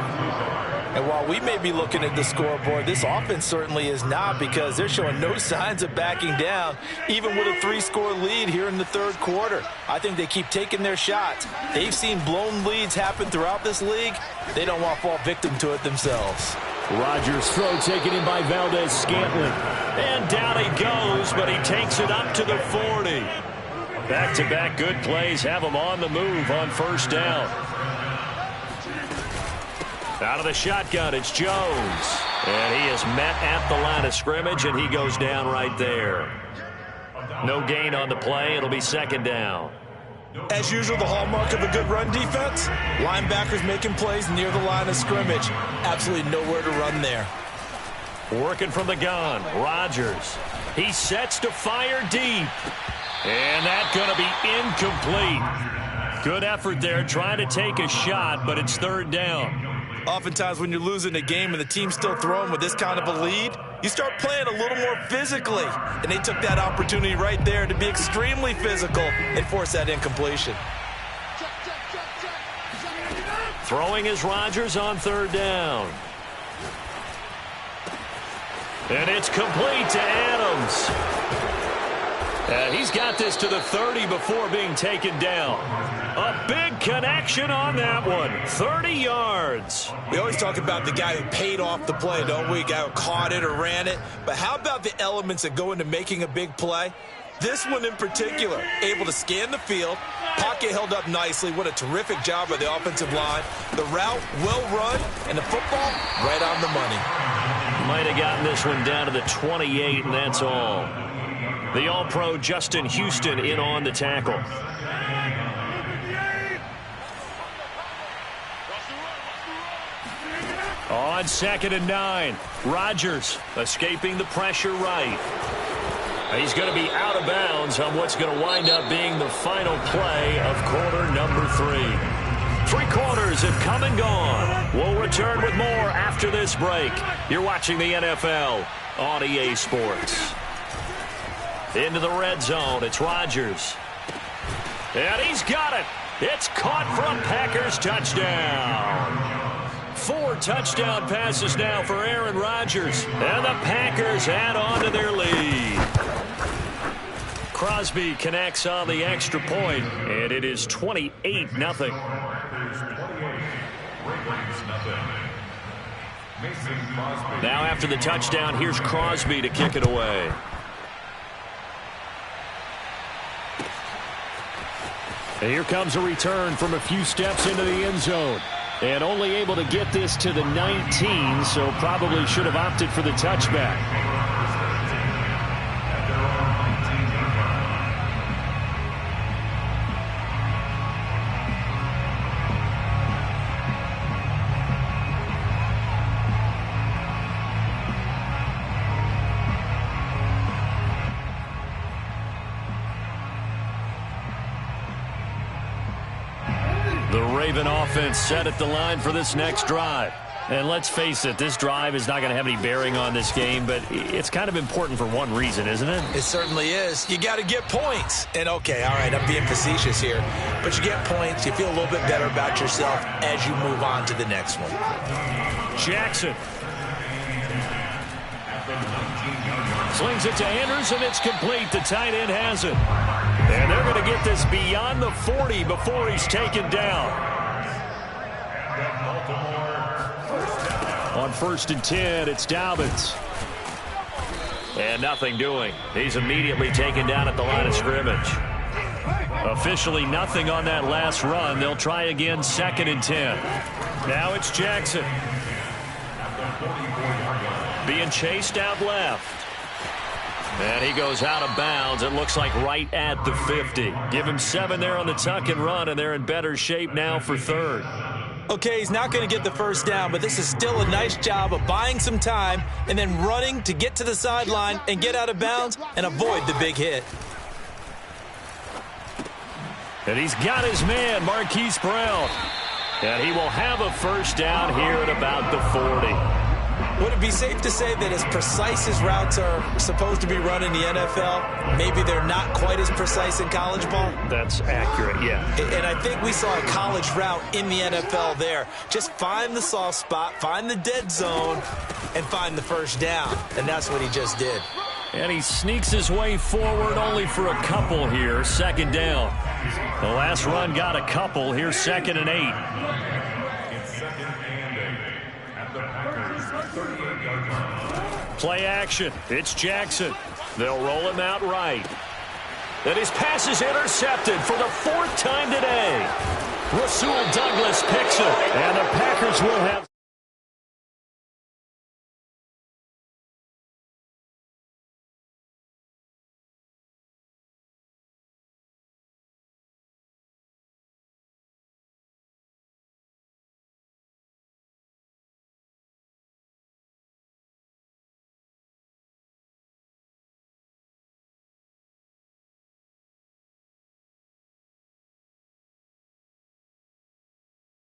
And while we may be looking at the scoreboard, this offense certainly is not, because they're showing no signs of backing down, even with a 3-score lead here in the 3rd quarter. I think they keep taking their shots. They've seen blown leads happen throughout this league. They don't want to fall victim to it themselves. Rodgers' throw taken in by Valdez-Scantling. And down he goes, but he takes it up to the 40. Back-to-back good plays have him on the move on 1st down. Out of the shotgun, it's Jones. And he is met at the line of scrimmage, and he goes down right there. No gain on the play. It'll be 2nd down. As usual, the hallmark of a good run defense, linebackers making plays near the line of scrimmage. Absolutely nowhere to run there. Working from the gun, Rodgers. He sets to fire deep. And that's going to be incomplete. Good effort there, trying to take a shot, but it's 3rd down. Oftentimes when you're losing a game and the team's still throwing with this kind of a lead, you start playing a little more physically. And they took that opportunity right there to be extremely physical and force that incompletion. Throwing is Rodgers on 3rd down. And it's complete to Adams. He's got this to the 30 before being taken down. A big connection on that one. 30 yards. We always talk about the guy who paid off the play, don't we? A guy who caught it or ran it. But how about the elements that go into making a big play? This one in particular, able to scan the field, pocket held up nicely. What a terrific job by the offensive line. The route well run, and the football right on the money. Might have gotten this one down to the 28, and that's all. The All-Pro Justin Houston in on the tackle. On 2nd and 9, Rodgers escaping the pressure right. He's going to be out of bounds on what's going to wind up being the final play of quarter number 3. 3 quarters have come and gone. We'll return with more after this break. You're watching the NFL on EA Sports. Into the red zone, it's Rodgers. And he's got it. It's caught from Packers touchdown. 4 touchdown passes now for Aaron Rodgers. And the Packers add on to their lead. Crosby connects on the extra point, and it is 28-0. Now after the touchdown, here's Crosby to kick it away. And here comes a return from a few steps into the end zone. And only able to get this to the 19, so probably should have opted for the touchback. The Raven offense set at the line for this next drive. And let's face it, this drive is not going to have any bearing on this game, but it's kind of important for one reason, isn't it? It certainly is. You got to get points. And okay, all right, I'm being facetious here, but you get points, you feel a little bit better about yourself as you move on to the next one. Jackson. Slings it to Andrews, and it's complete. The tight end has it. And they're going to get this beyond the 40 before he's taken down. On 1st and 10, it's Dobbins. And nothing doing. He's immediately taken down at the line of scrimmage. Officially nothing on that last run. They'll try again 2nd and 10. Now it's Jackson. Being chased out left. And he goes out of bounds. It looks like right at the 50. Give him 7 there on the tuck and run, and they're in better shape now for 3rd. Okay, he's not going to get the first down, but this is still a nice job of buying some time and then running to get to the sideline and get out of bounds and avoid the big hit. And he's got his man, Marquise Brown. And he will have a first down here at about the 40. Would it be safe to say that as precise as routes are supposed to be run in the NFL, maybe they're not quite as precise in college ball? That's accurate, yeah. And I think we saw a college route in the NFL there. Just find the soft spot, find the dead zone, and find the first down. And that's what he just did. And he sneaks his way forward only for a couple here. 2nd down. The last run got a couple. Here's 2nd and 8. Play action. It's Jackson. They'll roll him out right. And his pass is intercepted for the 4th time today. Rasul Douglas picks it. And the Packers will have